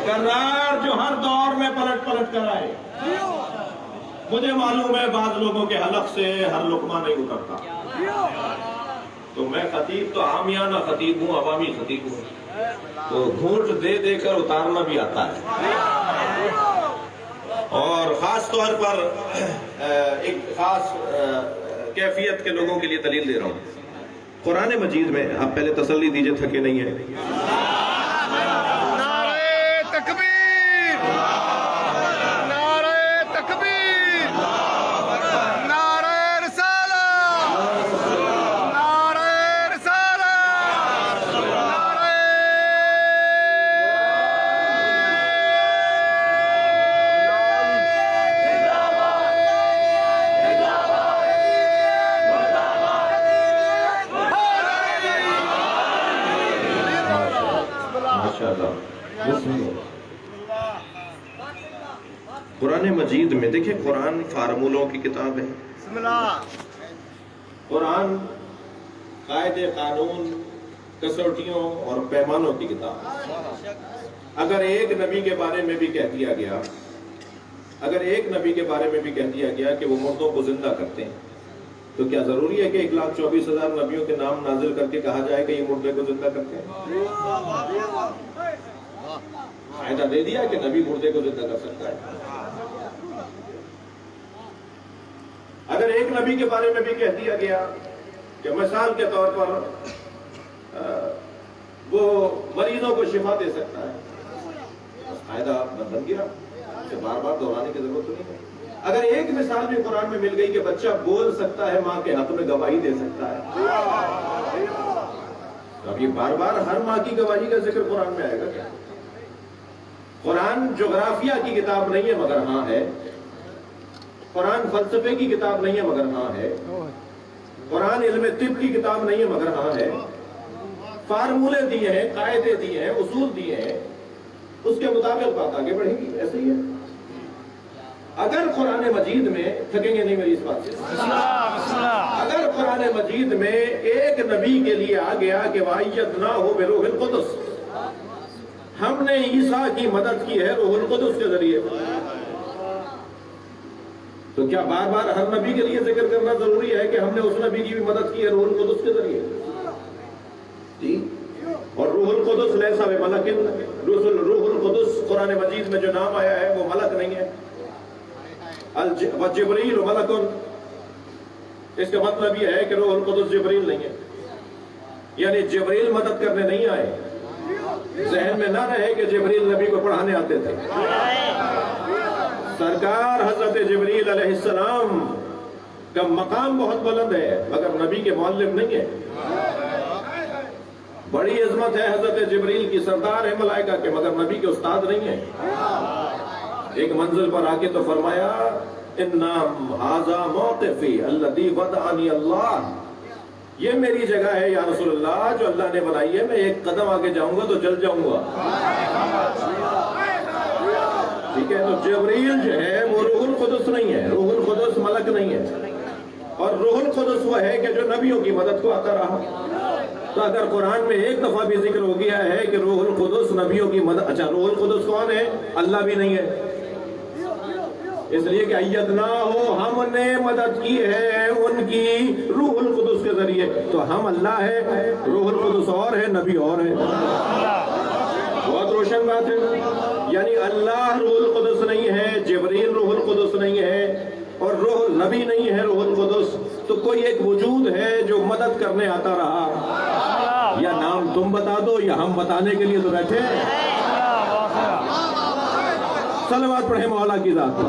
کرار جو ہر دور میں پلٹ پلٹ کر آئے. مجھے معلوم ہے بعض لوگوں کے حلق سے ہر لقمہ نہیں اترتا، تو میں خطیب تو عامیانہ خطیب ہوں، عوامی خطیب ہوں، تو گھونٹ دے دے کر اتارنا بھی آتا ہے. اور خاص طور پر ایک خاص کیفیت کے لوگوں کے لیے دلیل دے رہا ہوں. قرآن مجید میں آپ پہلے تسلی دیجئے، تھکے نہیں ہیں. قرآن مجید میں دیکھیں، قرآن فارمولوں کی کتاب ہے. قرآن قاعدے، قانون، کسوٹیوں اور پیمانوں کی کتاب. اگر ایک نبی کے بارے میں بھی کہہ دیا گیا، کہ وہ مردوں کو زندہ کرتے ہیں، تو کیا ضروری ہے کہ 1,24,000 نبیوں کے نام نازل کر کے کہا جائے کہ یہ مردے کو زندہ کرتے ہیں؟ فائدہ دے دیا کہ نبی مردے کو زندہ کر سکتا ہے. اگر ایک نبی کے بارے میں بھی کہہ دیا گیا کہ مثال کے طور پر وہ مریضوں کو شفا دے سکتا ہے، فائدہ بن گیا، اسے بار بار دہرانے کی ضرورت نہیں ہے. اگر ایک مثال بھی قرآن میں مل گئی کہ بچہ بول سکتا ہے، ماں کے حق میں گواہی دے سکتا ہے، تو اب یہ بار بار ہر ماں کی گواہی کا ذکر قرآن میں آئے گا کیا؟ قرآن جغرافیہ کی کتاب نہیں ہے مگر ہاں ہے. قرآن فلسفے کی کتاب نہیں ہے مگر ہاں ہے. قرآن علم طب کی کتاب نہیں ہے مگر ہاں ہے. فارمولے دیے ہیں، قاعدے دیے ہیں، اصول دیے ہیں، اس کے مطابق بات آگے بڑھے گی. ایسے ہی ہے. اگر قرآن مجید میں، تھکیں گے نہیں میری اس بات سے، اگر قرآن مجید میں ایک نبی کے لیے آ گیا کہ وَأَيَّدْنَاهُ بِرُوحِ الْقُدُسِ، ہم نے عیسیٰ کی مدد کی ہے روح القدس کے ذریعے، تو کیا بار بار ہر نبی کے لیے ذکر کرنا ضروری ہے کہ ہم نے اس نبی کی بھی مدد کی ہے روح القدس کے ذریعے؟ جی. اور روح القدس لیسا بملک، روح القدس قرآن مجید میں جو نام آیا ہے وہ ملک نہیں ہے. وجبریل ملک، اس کا مطلب یہ ہے کہ روح القدس جبریل نہیں ہے، یعنی جبریل مدد کرنے نہیں آئے۔ ذہن میں نہ رہے کہ جبریل نبی کو پڑھانے آتے تھے۔ سرکار حضرت جبریل علیہ السلام کا مقام بہت بلند ہے، مگر نبی کے معلم نہیں ہے۔ بڑی عظمت ہے حضرت جبریل کی، سردار ہے ملائکہ کے، مگر نبی کے استاد نہیں ہے۔ ایک منزل پر آ کے تو فرمایا انم ھذا موقفی الذی ودعنی اللہ، یہ میری جگہ ہے یا رسول اللہ جو اللہ نے بنائی ہے، میں ایک قدم آگے جاؤں گا تو جل جاؤں گا۔ ٹھیک ہے، تو جبریل جو ہے وہ روح القدس نہیں ہے، روح القدس ملک نہیں ہے، اور روح القدس وہ ہے کہ جو نبیوں کی مدد کو آتا رہا۔ تو اگر قرآن میں ایک دفعہ بھی ذکر ہو گیا ہے کہ روح القدس نبیوں کی مدد، اچھا روح القدس کون ہے؟ اللہ بھی نہیں ہے، اس لیے کہ ایدنا ہو، ہم نے مدد کی ہے ان کی روح القدس کے ذریعے، تو ہم اللہ ہے، روح القدس اور ہے، نبی اور ہے۔ بہت روشن بات ہے، یعنی اللہ روح القدس نہیں ہے، جبریل روح القدس نہیں ہے، اور روح نبی نہیں ہے روح القدس، تو کوئی ایک وجود ہے جو مدد کرنے آتا رہا۔ یا نام تم بتا دو یا ہم بتانے کے لیے تو بیٹھے ہیں۔ صلوات پڑھیں مولا کی ذات پر۔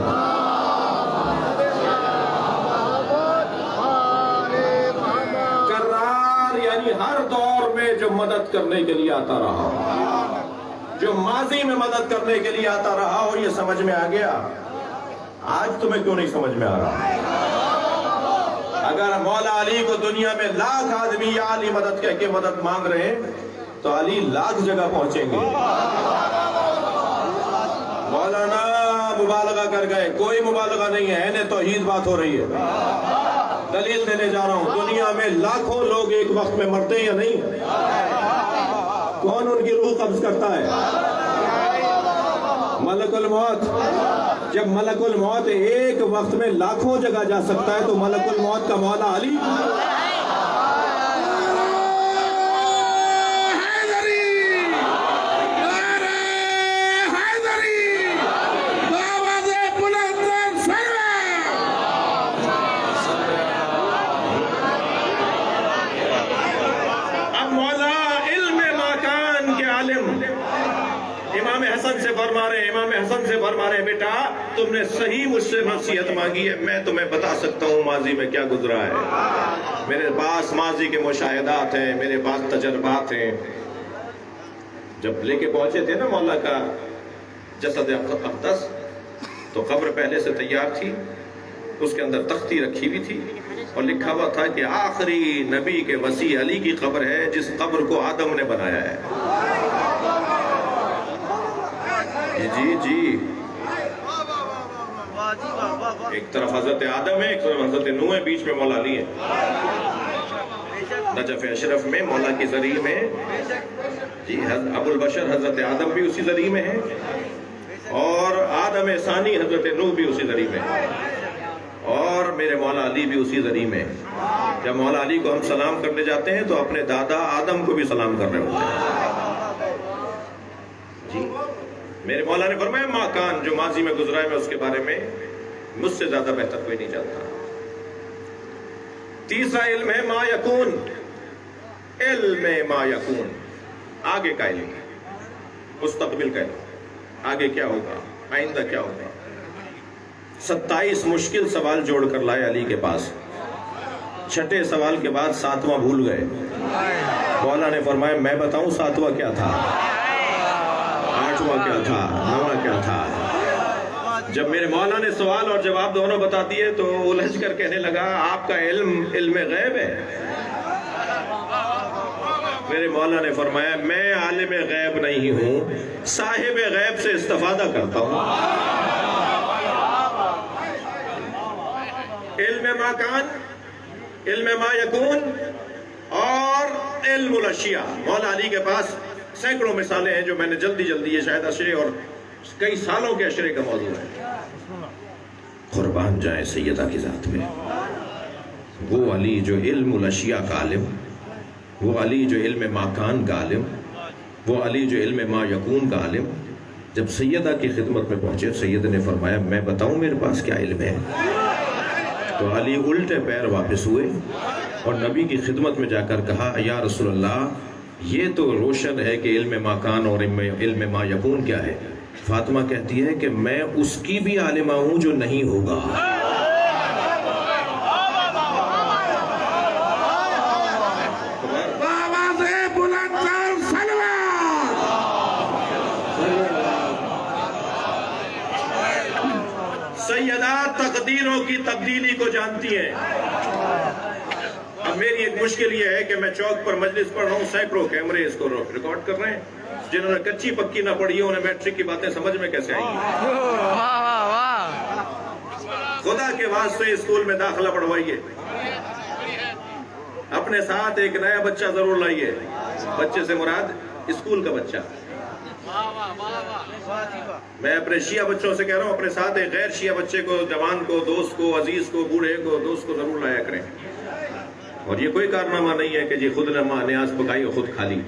کرار یعنی ہر دور میں جو مدد کرنے کے لیے آتا رہا، جو ماضی میں مدد کرنے کے لیے آتا رہا، اور یہ سمجھ میں آ گیا۔ آج تمہیں کیوں نہیں سمجھ میں آ رہا؟ اگر مولا علی کو دنیا میں لاکھ آدمی یا علی مدد کہہ کے مدد مانگ رہے ہیں تو علی لاکھ جگہ پہنچیں گے۔ مولانا مبالغہ کر گئے، کوئی مبالغہ نہیں ہے، اہل توحید بات ہو رہی ہے۔ دلیل دینے جا رہا ہوں، دنیا میں لاکھوں لوگ ایک وقت میں مرتے ہیں یا نہیں؟ کون ان کی روح قبض کرتا ہے؟ ملک الموت۔ جب ملک الموت ایک وقت میں لاکھوں جگہ جا سکتا ہے تو ملک الموت کا مولا علی امام حسن سے فرما رہے بیٹا تم نے صحیح مجھ سے نصیحت مانگی ہے، میں تمہیں بتا سکتا ہوں ماضی میں کیا گزرا ہے، میرے پاس ماضی کے مشاہدات ہیں، میرے پاس تجربات ہیں۔ جب لے کے پہنچے تھے نا مولا کا جسد اقدس، تو قبر پہلے سے تیار تھی، اس کے اندر تختی رکھی ہوئی تھی اور لکھا ہوا تھا کہ آخری نبی کے وسیع علی کی قبر ہے جس قبر کو آدم نے بنایا ہے۔ جی ایک طرف حضرت آدم ہے، ایک طرف حضرت نوح ہے، بیچ میں مولا علی ہے۔ نجف اشرف میں مولا کی ذریعہ میں جی ابو البشر حضرت آدم بھی اسی ذریعہ میں ہے، اور آدم ثانی حضرت نوح بھی اسی ذریعہ میں ہے، اور میرے مولا علی بھی اسی ذریعہ میں۔ جب مولا علی کو ہم سلام کرنے جاتے ہیں تو اپنے دادا آدم کو بھی سلام کر رہے ہوتے ہیں۔ جی میرے مولا نے فرمایا ما کان، جو ماضی میں گزرا ہے میں اس کے بارے میں مجھ سے زیادہ بہتر کوئی نہیں جانتا۔ تیسرا علم ہے ما یکون، علم ما یکون، آگے کا علم، مستقبل کا علم، آگے کیا ہوگا، آئندہ کیا ہوگا۔ 27 مشکل سوال جوڑ کر لائے علی کے پاس، چھٹے سوال کے بعد 7واں بھول گئے۔ مولا نے فرمایا میں بتاؤں 7واں کیا تھا، 8واں کیا تھا، 9واں کیا تھا۔ جب میرے مولا نے سوال اور جواب دونوں بتا دیے تو الجھ کر کہنے لگا آپ کا علم علم غیب ہے۔ میرے مولا نے فرمایا میں عالم غیب نہیں ہوں، صاحب غیب سے استفادہ کرتا ہوں۔ علم ما کان، علم ما یکون اور علم الاشیاء۔ مولا علی کے پاس سینکڑوں مثالیں ہیں جو میں نے جلدی یہ شاید اشرے اور کئی سالوں کے اشرے کا موضوع ہے۔ قربان جائیں سیدہ کی ذات میں، وہ علی جو علم الاشیاء کا عالم، وہ علی جو علم ما کان کا عالم، وہ علی جو علم ما یکون کا عالم، جب سیدہ کی خدمت میں پہنچے سید نے فرمایا میں بتاؤں میرے پاس کیا علم ہے۔ تو علی الٹے پیر واپس ہوئے اور نبی کی خدمت میں جا کر کہا یا رسول اللہ یہ تو روشن ہے کہ علم ما کان اور علم ما یکون کیا ہے. فاطمہ کہتی ہے کہ میں اس کی بھی عالمہ ہوں جو نہیں ہوگا. سیدہ تقدیروں کی تبدیلی کو جانتی ہیں. اب میری ایک مشکل یہ ہے کہ میں چوک پر مجلس پڑھ رہا ہوں, سینکڑوں کیمرے اس کو ریکارڈ کر رہے ہیں. جنہوں نے کچی پکی نہ پڑھی ہے انہیں میٹرک کی باتیں سمجھ میں کیسے آئیں گی؟ خدا کے واسطے اسکول میں داخلہ پڑھوائیے, اپنے ساتھ ایک نیا بچہ ضرور لائیے. بچے سے مراد اسکول کا بچہ. میں اپنے شیعہ بچوں سے کہہ رہا ہوں اپنے ساتھ ایک غیر شیعہ بچے کو, جوان کو, دوست کو, عزیز کو, بوڑھے کو, دوست کو ضرور لایا کریں. اور یہ کوئی کارنامہ نہیں ہے کہ جی خود نے ماں نیاز پکائی اور خود کھا لی.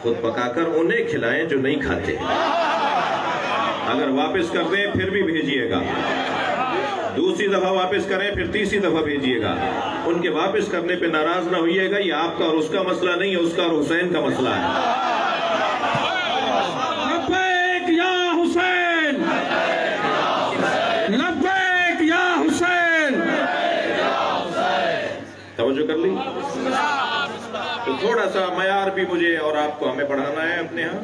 خود پکا کر انہیں کھلائیں جو نہیں کھاتے. اگر واپس کر دیں پھر بھی بھیجیے گا, دوسری دفعہ واپس کریں پھر تیسری دفعہ بھیجیے گا. ان کے واپس کرنے پہ ناراض نہ ہوئیے گا. یہ آپ کا اور اس کا مسئلہ نہیں ہے, اس کا اور حسین کا مسئلہ ہے. لبیک یا حسین, لبیک یا حسین. توجہ کر لی. تو تھوڑا سا معیار بھی مجھے اور آپ کو ہمیں بڑھانا ہے اپنے ہاں,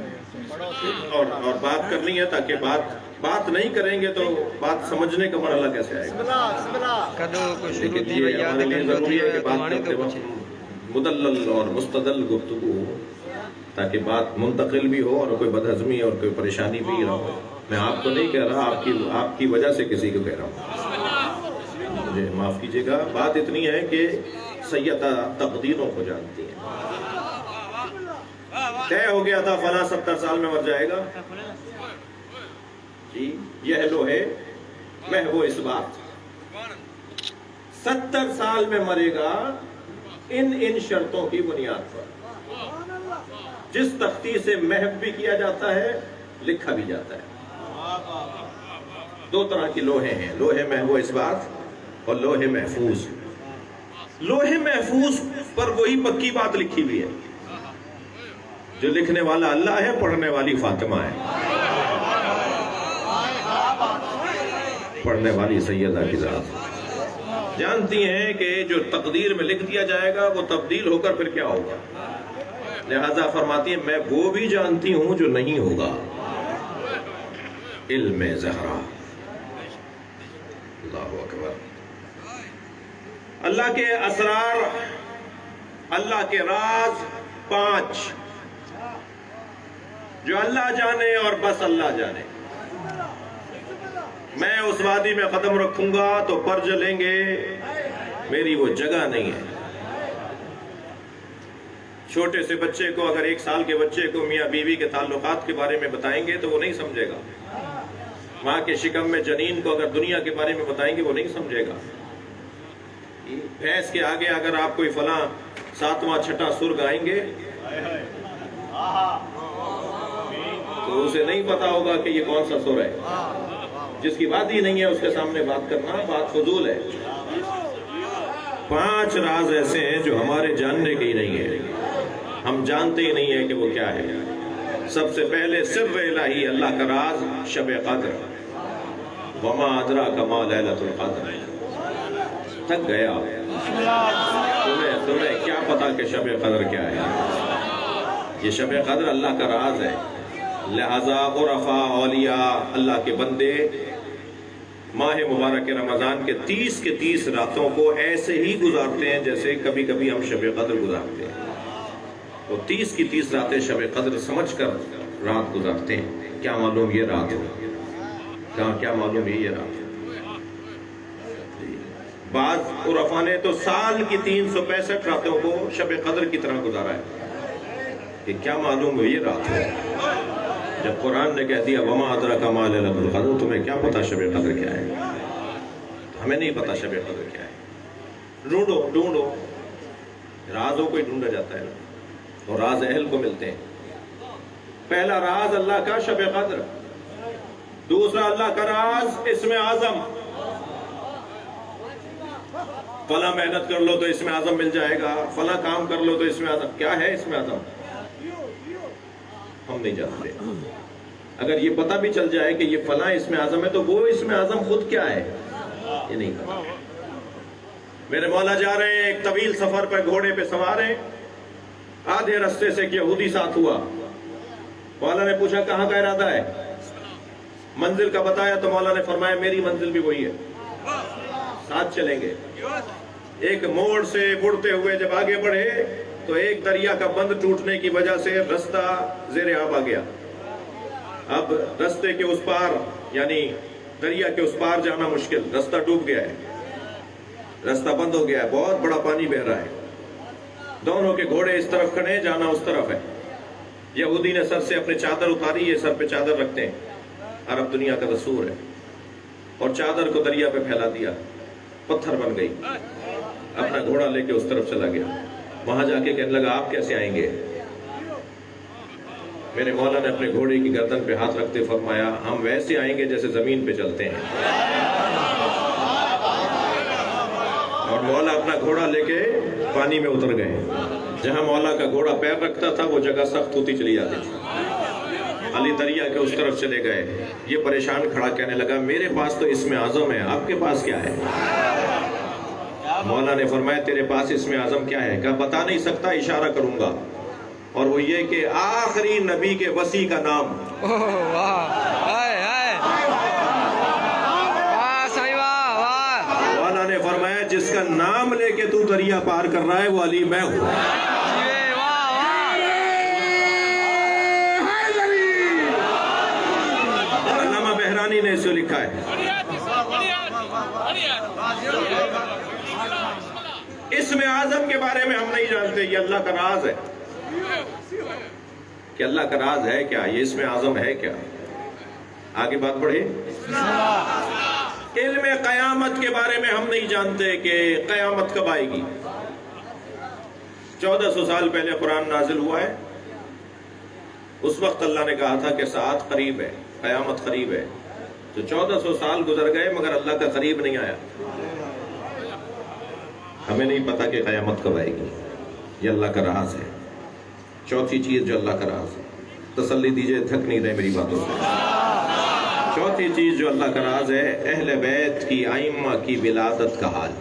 اور بات کرنی ہے تاکہ بات نہیں کریں گے تو بات سمجھنے کا مرحلہ کیسے آئے گا. لیکن یہ ہمارے لیے ضروری ہے کہ بات کرتے وقت مدلل اور مستدل گفتگو ہو تاکہ بات منتقل بھی ہو اور کوئی بدہضمی اور کوئی پریشانی بھی نہ ہو. میں آپ کو نہیں کہہ رہا, آپ کی وجہ سے کسی کو کہہ رہا ہوں, مجھے معاف کیجیے گا. بات اتنی ہے کہ سیدہ تقدیروں کو جانتی ہیں. طے ہو گیا تھا فلاں 70 سال میں مر جائے گا جی, یہ لوہے محو اس بات 70 سال میں مرے گا ان شرطوں کی بنیاد پر. جس تختی سے محو بھی کیا جاتا ہے لکھا بھی جاتا ہے. 2 طرح کی لوہے ہیں, لوہے محو اس بات اور لوہے محفوظ. لوہے محفوظ پر وہی پکی بات لکھی ہوئی ہے جو لکھنے والا اللہ ہے, پڑھنے والی فاطمہ ہے, پڑھنے والی سیدہ کی ذات. جانتی ہیں کہ جو تقدیر میں لکھ دیا جائے گا وہ تبدیل ہو کر پھر کیا ہوگا. لہذا فرماتی ہیں میں وہ بھی جانتی ہوں جو نہیں ہوگا. علم زہرا. اللہ اکبر. اللہ کے اسرار, اللہ کے راز 5 جو اللہ جانے اور بس اللہ جانے. میں اس وادی میں قدم رکھوں گا تو پر جلیں گے, میری وہ جگہ نہیں ہے. چھوٹے سے بچے کو اگر 1 سال کے بچے کو میاں بیوی کے تعلقات کے بارے میں بتائیں گے تو وہ نہیں سمجھے گا. ماں کے شکم میں جنین کو اگر دنیا کے بارے میں بتائیں گے وہ نہیں سمجھے گا. بھینس کے آگے اگر آپ کوئی فلاں 7واں 6واں سر گائیں گے تو اسے نہیں پتا ہوگا کہ یہ کون سا سر ہے. جس کی بات ہی نہیں ہے اس کے سامنے بات کرنا بات فضول ہے. 5 راز ایسے ہیں جو ہمارے جاننے کے ہی نہیں ہے, ہم جانتے ہی نہیں ہیں کہ وہ کیا ہے. سب سے پہلے سر الہی اللہ کا راز شب قدر. وما ادراک ما لیلۃ القدر. تھک گیا تمہیں کیا پتا کہ شب قدر کیا ہے. یہ شب قدر اللہ کا راز ہے. لہذا عرفاء اولیاء اللہ کے بندے ماہ مبارک رمضان کے 30 کے 30 راتوں کو ایسے ہی گزارتے ہیں جیسے کبھی کبھی ہم شب قدر گزارتے ہیں. وہ 30 کی 30 راتیں شب قدر سمجھ کر رات گزارتے ہیں. کیا معلوم یہ رات ہو, کیا معلوم یہ رات ہو. بعض عرفاء نے تو سال کی 365 راتوں کو شب قدر کی طرح گزارا ہے کہ کیا معلوم یہ رات ہو. جب قرآن نے کہہ دیا وما ادراک ما لیلۃ القدر, تمہیں کیا پتا شب قدر کیا ہے. ہمیں نہیں پتا شب قدر کیا ہے. ڈھونڈو رازوں کو ہی ڈھونڈا جاتا ہے نا, اور راز اہل کو ملتے ہیں. پہلا راز اللہ کا شب قدر. دوسرا اللہ کا راز اسم اعظم، فلاں محنت کر لو تو اسم اعظم مل جائے گا، فلاں کام کر لو تو اسم اعظم. کیا ہے اسم اعظم؟ ہم نہیں جانتے. اگر یہ پتہ بھی چل جائے کہ یہ فلاں اسم اعظم ہے تو وہ اسم اعظم خود کیا ہے یہ نہیں پتا. میرے مولا جا رہے ہیں ایک طویل سفر پہ، گھوڑے پہ سوار ہیں. آدھے رستے سے ایک یہودی ساتھ ہوا. مولا نے پوچھا کہاں کا ارادہ ہے؟ منزل کا بتایا تو مولا نے فرمایا میری منزل بھی وہی ہے، ساتھ چلیں گے. ایک موڑ سے مڑتے ہوئے جب آگے بڑھے تو ایک دریا کا بند ٹوٹنے کی وجہ سے رستہ زیر آب آ گیا. اب رستے کے اس پار یعنی دریا کے اس پار جانا مشکل، رستہ ڈوب گیا ہے، رستہ بند ہو گیا ہے، بہت بڑا پانی بہ رہا ہے. دونوں کے گھوڑے اس طرف کھڑے ہیں، جانا اس طرف ہے. یہودی نے سر سے اپنی چادر اتاری، یہ سر پہ چادر رکھتے ہیں، عرب دنیا کا دستور ہے، اور چادر کو دریا پہ پھیلا دیا، پتھر بن گئی. اپنا گھوڑا لے کے اس طرف چلا گیا. وہاں جا کے کہنے لگا آپ کیسے آئیں گے؟ میرے مولا نے اپنے گھوڑے کی گردن پہ ہاتھ رکھتے فرمایا ہم ویسے آئیں گے جیسے زمین پہ چلتے ہیں. اور مولا اپنا گھوڑا لے کے پانی میں اتر گئے. جہاں مولا کا گھوڑا پیر رکھتا تھا وہ جگہ سخت ہوتی چلی جاتی تھی. علی دریا کے اس طرف چلے گئے. یہ پریشان کھڑا کہنے لگا میرے پاس تو اسم اعظم ہے، آپ کے پاس کیا ہے؟ مولا نے فرمایا تیرے پاس اسم اعظم کیا ہے؟ کہا بتا نہیں سکتا، اشارہ کروں گا، اور وہ یہ کہ آخری نبی کے وصی کا نام. مولا نے فرمایا جس کا نام لے کے تو دریا پار کر رہا ہے وہ علی میں ہوں. اور علامہ بہرانی نے اسے لکھا ہے. اسم اعظم کے بارے میں ہم نہیں جانتے، یہ اللہ کا راز ہے کہ اللہ کا راز ہے کیا، یہ اسم اعظم ہے کیا. آگے بات بڑھے. علم قیامت کے بارے میں ہم نہیں جانتے کہ قیامت کب آئے گی. 1400 سال پہلے قرآن نازل ہوا ہے. اس وقت اللہ نے کہا تھا کہ ساعت قریب ہے، قیامت قریب ہے. تو 1400 سال گزر گئے مگر اللہ کا قریب نہیں آیا. ہمیں نہیں پتا کہ قیامت کب آئے گی، یہ اللہ کا راز ہے. چوتھی چیز جو اللہ کا راز ہے، تسلی دیجئے تھک نہیں رہے میری باتوں سے. چوتھی چیز جو اللہ کا راز ہے، اہل بیت کی ائمہ کی ولادت کا حال.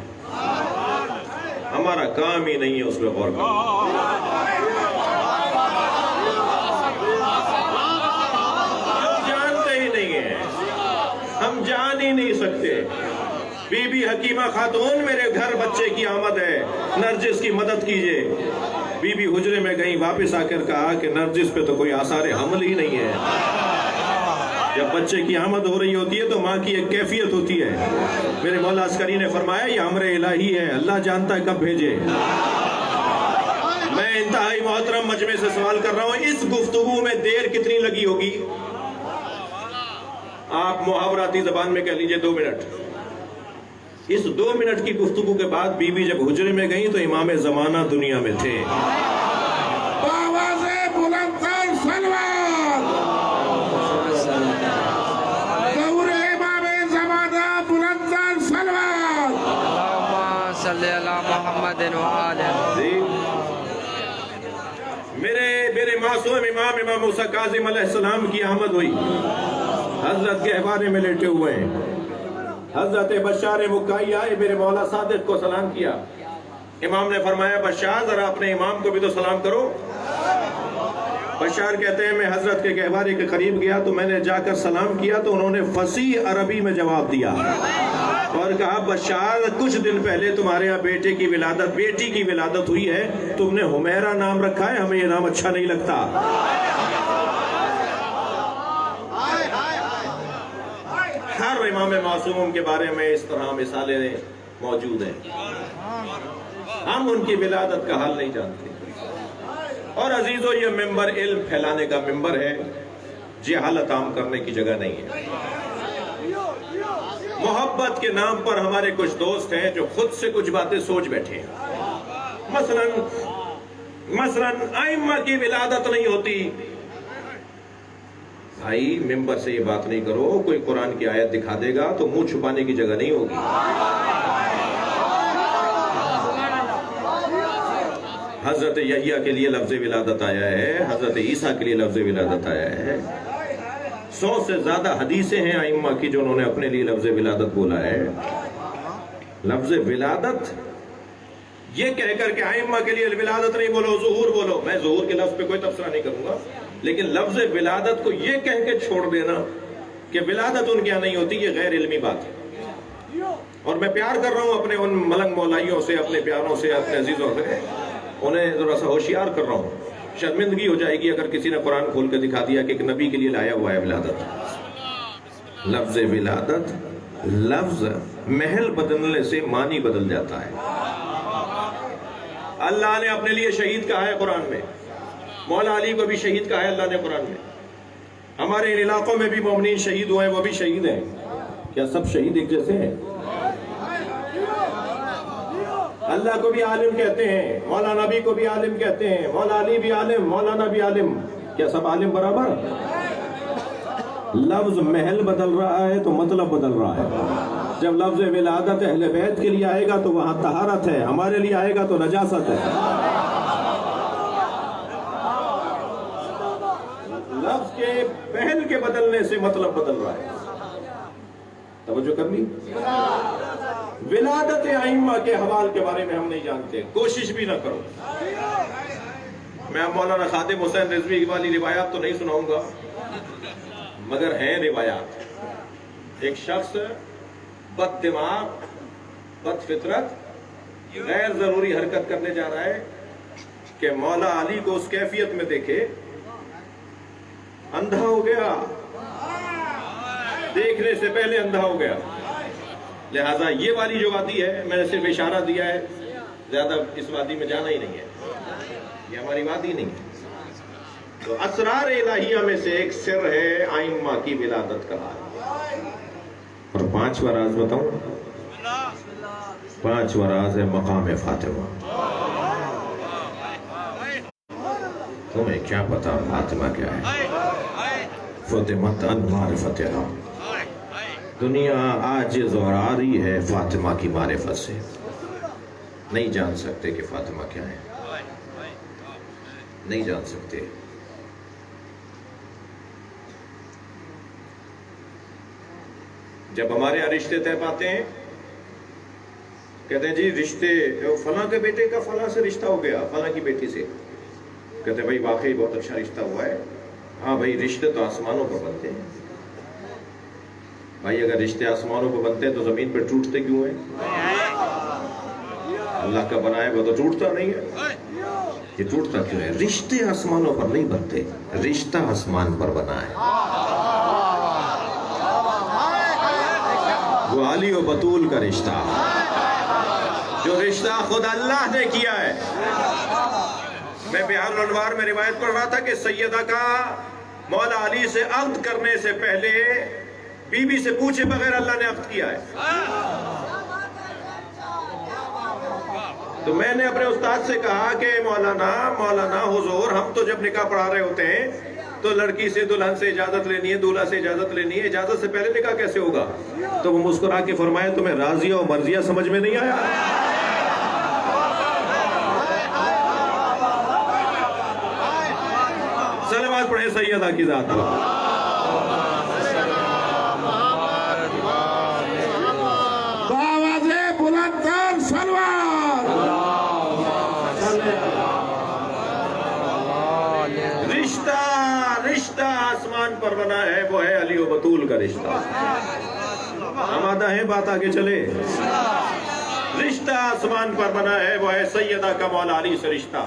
ہمارا کام ہی نہیں ہے اس میں غور کرنا. جانتے ہی نہیں ہیں، ہم جان ہی نہیں سکتے. بی بی حکیمہ خاتون میرے گھر بچے کی آمد ہے، نرجس کی مدد کیجئے. بی بی حجرے میں گئی، واپس آ کر کہا کہ نرجس پہ تو کوئی آثار حمل ہی نہیں ہے. جب بچے کی آمد ہو رہی ہوتی ہے تو ماں کی ایک کیفیت ہوتی ہے. میرے مولا عسکری نے فرمایا یہ امر الہی ہے، اللہ جانتا ہے کب بھیجے. میں انتہائی محترم مجمع سے سوال کر رہا ہوں، اس گفتگو میں دیر کتنی لگی ہوگی؟ آپ محاوراتی زبان میں کہہ لیجئے 2 منٹ. اس 2 منٹ کی گفتگو کے بعد بی بی جب حجرے میں گئیں تو امام زمانہ دنیا میں تھے. میرے معصوم امام موسیٰ کاظم علیہ السلام کی آمد ہوئی. حضرت کے حوالے میں لیٹے ہوئے ہیں. حضرت بشار مکائی آئے، میرے مولا صادق کو سلام کیا. امام نے فرمایا بشار ذرا اپنے امام کو بھی تو سلام کرو. بشار کہتے ہیں میں حضرت کے گہوارے کے قریب گیا تو میں نے جا کر سلام کیا تو انہوں نے فصیح عربی میں جواب دیا اور کہا بشار کچھ دن پہلے تمہارے یہاں بیٹی کی ولادت ہوئی ہے، تم نے حمیرہ نام رکھا ہے، ہمیں یہ نام اچھا نہیں لگتا. ہر امام معصوم کے بارے میں اس طرح مثالیں موجود ہیں. ہم ان کی ولادت کا حال نہیں جانتے. اور عزیزو یہ ممبر علم پھیلانے کا ممبر ہے، جہالت عام کرنے کی جگہ نہیں ہے. محبت کے نام پر ہمارے کچھ دوست ہیں جو خود سے کچھ باتیں سوچ بیٹھے ہیں. مثلا ائمہ کی ولادت نہیں ہوتی، بھائی ممبر سے یہ بات نہیں کرو، کوئی قرآن کی آیت دکھا دے گا تو منہ چھپانے کی جگہ نہیں ہوگی۔ حضرت یحییٰ کے لیے لفظ ولادت آیا ہے، حضرت عیسیٰ کے لیے لفظ ولادت آیا ہے۔ 100 سے زیادہ حدیثیں ہیں ائمہ کی جو انہوں نے اپنے لیے لفظ ولادت بولا ہے۔ لفظ ولادت یہ کہہ کر کے ائمہ کے لیے ولادت نہیں بولو، ظہور بولو۔ میں ظہور کے لفظ پہ کوئی تبصرہ نہیں کروں گا، لیکن لفظ ولادت کو یہ کہہ کے چھوڑ دینا کہ ولادت ان کے یہاں نہیں ہوتی، یہ غیر علمی بات ہے۔ اور میں پیار کر رہا ہوں اپنے ان ملنگ مولائیوں سے، اپنے پیاروں سے، اپنے عزیزوں سے، انہیں ذرا سا ہوشیار کر رہا ہوں۔ شرمندگی ہو جائے گی اگر کسی نے قرآن کھول کے دکھا دیا کہ ایک نبی کے لیے لایا ہوا ہے ولادت۔ لفظ ولادت، لفظ محل بدلنے سے معنی بدل جاتا ہے۔ اللہ نے اپنے لیے شہید کہا ہے قرآن میں، مولا علی کو بھی شہید کہا ہے اللہ نے قرآن میں۔ ہمارے ان علاقوں میں بھی مومنین شہید ہوئے ہیں، وہ بھی شہید ہیں۔ کیا سب شہید ایک جیسے ہیں؟ اللہ کو بھی عالم کہتے ہیں، مولانا نبی کو بھی عالم کہتے ہیں، مولا علی بھی عالم، مولانا بھی عالم۔ کیا سب عالم برابر؟ لفظ محل بدل رہا ہے تو مطلب بدل رہا ہے۔ جب لفظ ولادت اہل بیت کے لیے آئے گا تو وہاں طہارت ہے، ہمارے لیے آئے گا تو نجاست ہے۔ لفظ کے پہل کے بدلنے سے مطلب بدل رہا ہے۔ توجہ کر لی؟ ولادت ائمہ کے حوال کے بارے میں ہم نہیں جانتے، کوشش بھی نہ کرو۔ میں مولانا خادم حسین رضوی والی روایات تو نہیں سناؤں گا، مگر ہیں روایات۔ ایک شخص بد دماغ، بد فطرت، غیر ضروری حرکت کرنے جا رہا ہے کہ مولا علی کو اس کیفیت میں دیکھے، اندھا ہو گیا، دیکھنے سے پہلے اندھا ہو گیا۔ لہٰذا یہ والی جو وادی ہے، میں نے صرف اشارہ دیا ہے، زیادہ اس وادی میں جانا ہی نہیں ہے، یہ ہماری وادی نہیں ہے۔ تو اسرار الہیہ میں سے ایک سر ہے ائمہ کی ولادت کا حال۔ اور 5واں راز بتاؤں؟ 5واں راز ہے مقام فاطمہ۔ تمہیں کیا پتا فاطمہ کیا ہے؟ فاطمہ معرفتہا، دنیا عاجز اور عاری ہے فاطمہ کی معرفت سے، نہیں جان سکتے کہ فاطمہ کیا ہے، نہیں جان سکتے۔ جب ہمارے یہاں رشتے طے پاتے ہیں، کہتے ہیں جی رشتے فلاں کے بیٹے کا فلاں سے رشتہ ہو گیا، فلاں کی بیٹی سے، کہتے ہیں بھائی واقعی بہت اچھا رشتہ ہوا ہے۔ ہاں بھائی رشتے تو آسمانوں پر بنتے ہیں۔ بھائی اگر رشتے آسمانوں پر بنتے ہیں تو زمین پر ٹوٹتے کیوں ہیں؟ اللہ کا بنایا وہ تو ٹوٹتا نہیں ہے، یہ ٹوٹتا کیوں ہے؟ رشتے آسمانوں پر نہیں بنتے، رشتہ آسمان پر بنا ہے۔ وہ علی و بطول کا رشتہ، جو رشتہ خود اللہ نے کیا ہے۔ میں بہار الانوار میں روایت پڑھ رہا تھا کہ سیدہ کا مولا علی سے عقد کرنے سے پہلے بی بی سے پوچھے بغیر اللہ نے عقد کیا ہے۔ تو میں نے اپنے استاد سے کہا کہ مولانا حضور، ہم تو جب نکاح پڑھا رہے ہوتے ہیں تو لڑکی سے دلہن سے اجازت لینی ہے، دولہا سے اجازت لینی ہے، اجازت سے پہلے نکاح کیسے ہوگا؟ تو وہ مسکرا کے فرمایا تمہیں راضیہ و مرضیہ سمجھ میں نہیں آیا؟ صلوات پڑھے سیدہ کی ذات پر۔ باواز بلند تر صلوات۔ رشتہ آسمان پر بنا ہے، وہ ہے علی و بطول کا رشتہ۔ آمادہ ہے بات آگے چلے؟ رشتہ آسمان پر بنا ہے، وہ ہے سیدہ کا مولا علی سے رشتہ۔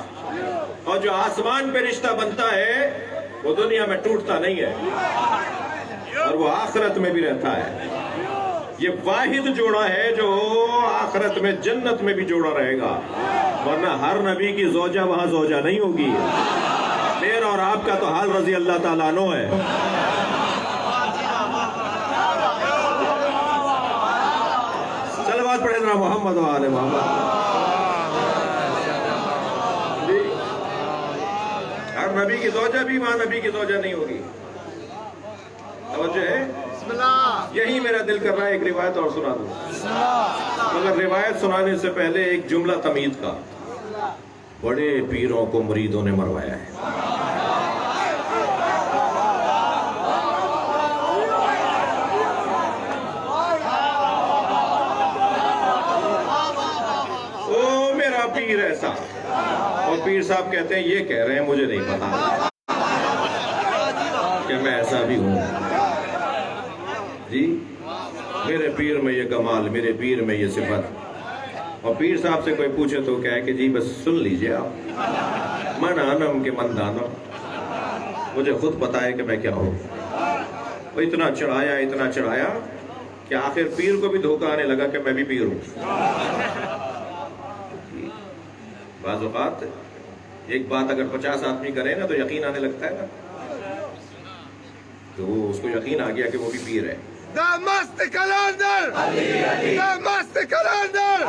اور جو آسمان پہ رشتہ بنتا ہے وہ دنیا میں ٹوٹتا نہیں ہے، اور وہ آخرت میں بھی رہتا ہے۔ یہ واحد جوڑا ہے جو آخرت میں جنت میں بھی جوڑا رہے گا، ورنہ ہر نبی کی زوجہ وہاں زوجہ نہیں ہوگی۔ میرا اور آپ کا تو حال رضی اللہ تعالیٰ عنہ ہے۔ صلوات پڑھے ذرا محمد و آل محمد۔ ہر نبی کی زوجہ بھی وہاں نبی کی زوجہ نہیں ہوگی۔ توجہ ہے؟ یہی میرا دل کر رہا ہے ایک روایت اور سنا دوں، مگر روایت سنانے سے پہلے ایک جملہ تمہید کا. بڑے پیروں کو مریدوں نے مروایا ہے. او میرا پیر ایسا، اور پیر صاحب کہتے ہیں یہ کہہ رہے ہیں مجھے نہیں پتا کہ میں ایسا بھی ہوں. جی میرے پیر میں یہ کمال، میرے پیر میں یہ صفت. اور پیر صاحب سے کوئی پوچھے تو کہے کہ جی بس سن لیجئے آپ، من آنم کے من دانم، مجھے خود پتا ہے کہ میں کیا ہوں. وہ اتنا چڑھایا کہ آخر پیر کو بھی دھوکہ آنے لگا کہ میں بھی پیر ہوں. بعض اوقات ایک بات اگر 50 آدمی کرے نا تو یقین آنے لگتا ہے نا، تو وہ اس کو یقین آ گیا کہ وہ بھی پیر ہے. دا مست کلندر، دا مست کلندر،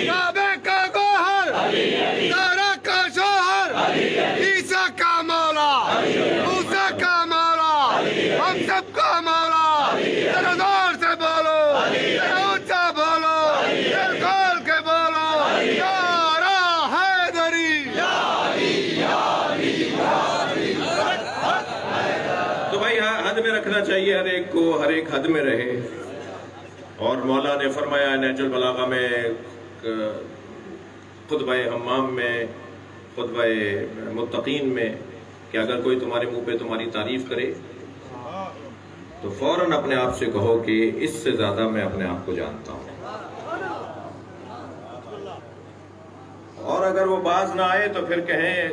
کعبے کا گوہر، دارا کا شوہر، عیسیٰ کا مولا، موسیٰ کا مولا، ہم سب کا مولا. ذرا زور سے بولو، ذرا اونچا بولو، ذرا کھول کے بولو، یارا حیدری. تو بھائی حد میں رکھنا چاہیے ہر ایک کو، ہر ایک حد میں رہے. اور مولا نے فرمایا نہج البلاغہ میں، خطبہ حمام میں، خطبہ متقین میں، کہ اگر کوئی تمہارے منہ پہ تمہاری تعریف کرے تو فوراً اپنے آپ سے کہو کہ اس سے زیادہ میں اپنے آپ کو جانتا ہوں. اور اگر وہ باز نہ آئے تو پھر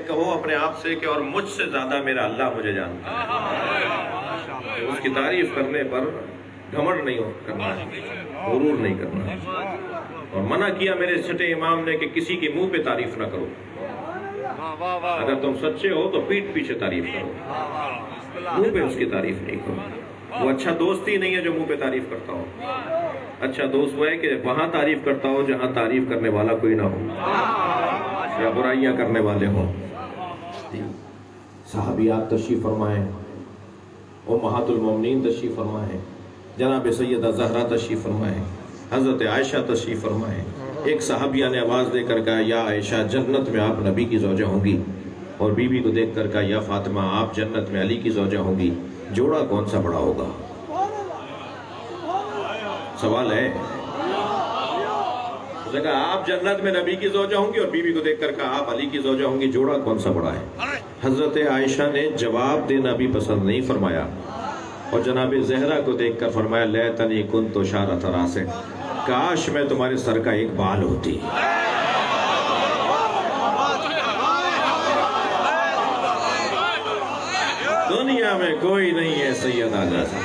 کہو اپنے آپ سے کہ اور مجھ سے زیادہ میرا اللہ مجھے جانتا ہے. اس کی تعریف کرنے پر گھمنڈ نہیں کرنا ہے، غرور نہیں کرنا ہے. اور منع کیا میرے چھٹے امام نے کہ کسی کے منہ پہ تعریف نہ کرو. اگر تم سچے ہو تو پیٹھ پیچھے تعریف کرو، منہ پہ اس کی تعریف نہیں کرو. وہ اچھا دوست ہی نہیں ہے جو منہ پہ تعریف کرتا ہو. اچھا دوست وہ ہے کہ وہاں تعریف کرتا ہو جہاں تعریف کرنے والا کوئی نہ ہو یا برائیاں کرنے والے ہوں. صحابیات تشریف فرمائیں، امہات المومنین تشریف فرمائیں، جناب سیدہ زہرا تشریف فرمائیں، حضرت عائشہ تشریف فرمائیں. ایک صحابیہ نے آواز دے کر کہا یا عائشہ جنت میں آپ نبی کی زوجہ ہوں گی، اور بی بی کو دیکھ کر کہا یا فاطمہ آپ جنت میں علی کی زوجہ ہوں گی، جوڑا کون سا بڑا ہوگا؟ سوال ہے. اس نے کہا آپ جنت میں نبی کی زوجہ ہوں گی، اور بی بی کو دیکھ کر کہا آپ علی کی زوجہ ہوں گی، جوڑا کون سا بڑا ہے؟ حضرت عائشہ نے جواب دینا بھی پسند نہیں فرمایا، اور جناب زہرا کو دیکھ کر فرمایا لیتنی کنت شعرۃ راس، کاش میں تمہارے سر کا ایک بال ہوتی. دنیا میں کوئی نہیں ہے سیدہ جیسا.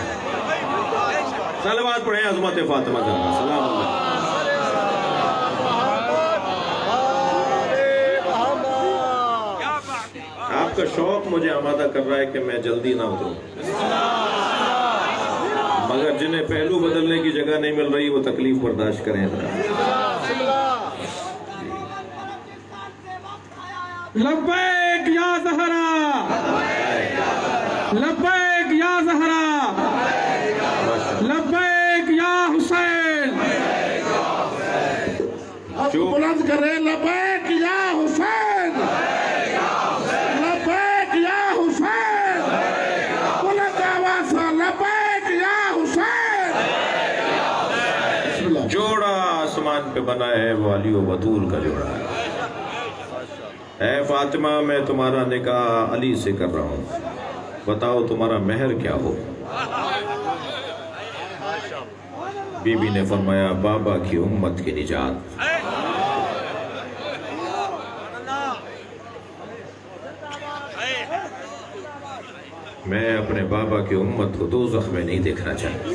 صلوات پڑھیں عظمت فاطمہ زہرا سلام اللہ. آپ کا شوق مجھے آمادہ کر رہا ہے کہ میں جلدی نہ اتروں، مگر جنہیں پہلو بدلنے کی جگہ نہیں مل رہی وہ تکلیف برداشت کریں. لبیک یا زہرا، لبیک یا زہرا، لبیک یا حسین. بلند کریں لبیک یا حسین، لبیک یا حسین، بلند آواز سے لبیک یا حسین. جوڑا آسمان پہ بنا ہے وہ علی و بطول کا جوڑا ہے. اے فاطمہ میں تمہارا نکاح علی سے کر رہا ہوں، بتاؤ تمہارا مہر کیا ہو؟ بی بی نے فرمایا بابا کی امت کی نجات. میں اپنے بابا کی امت کو دوزخ میں نہیں دیکھنا چاہتا.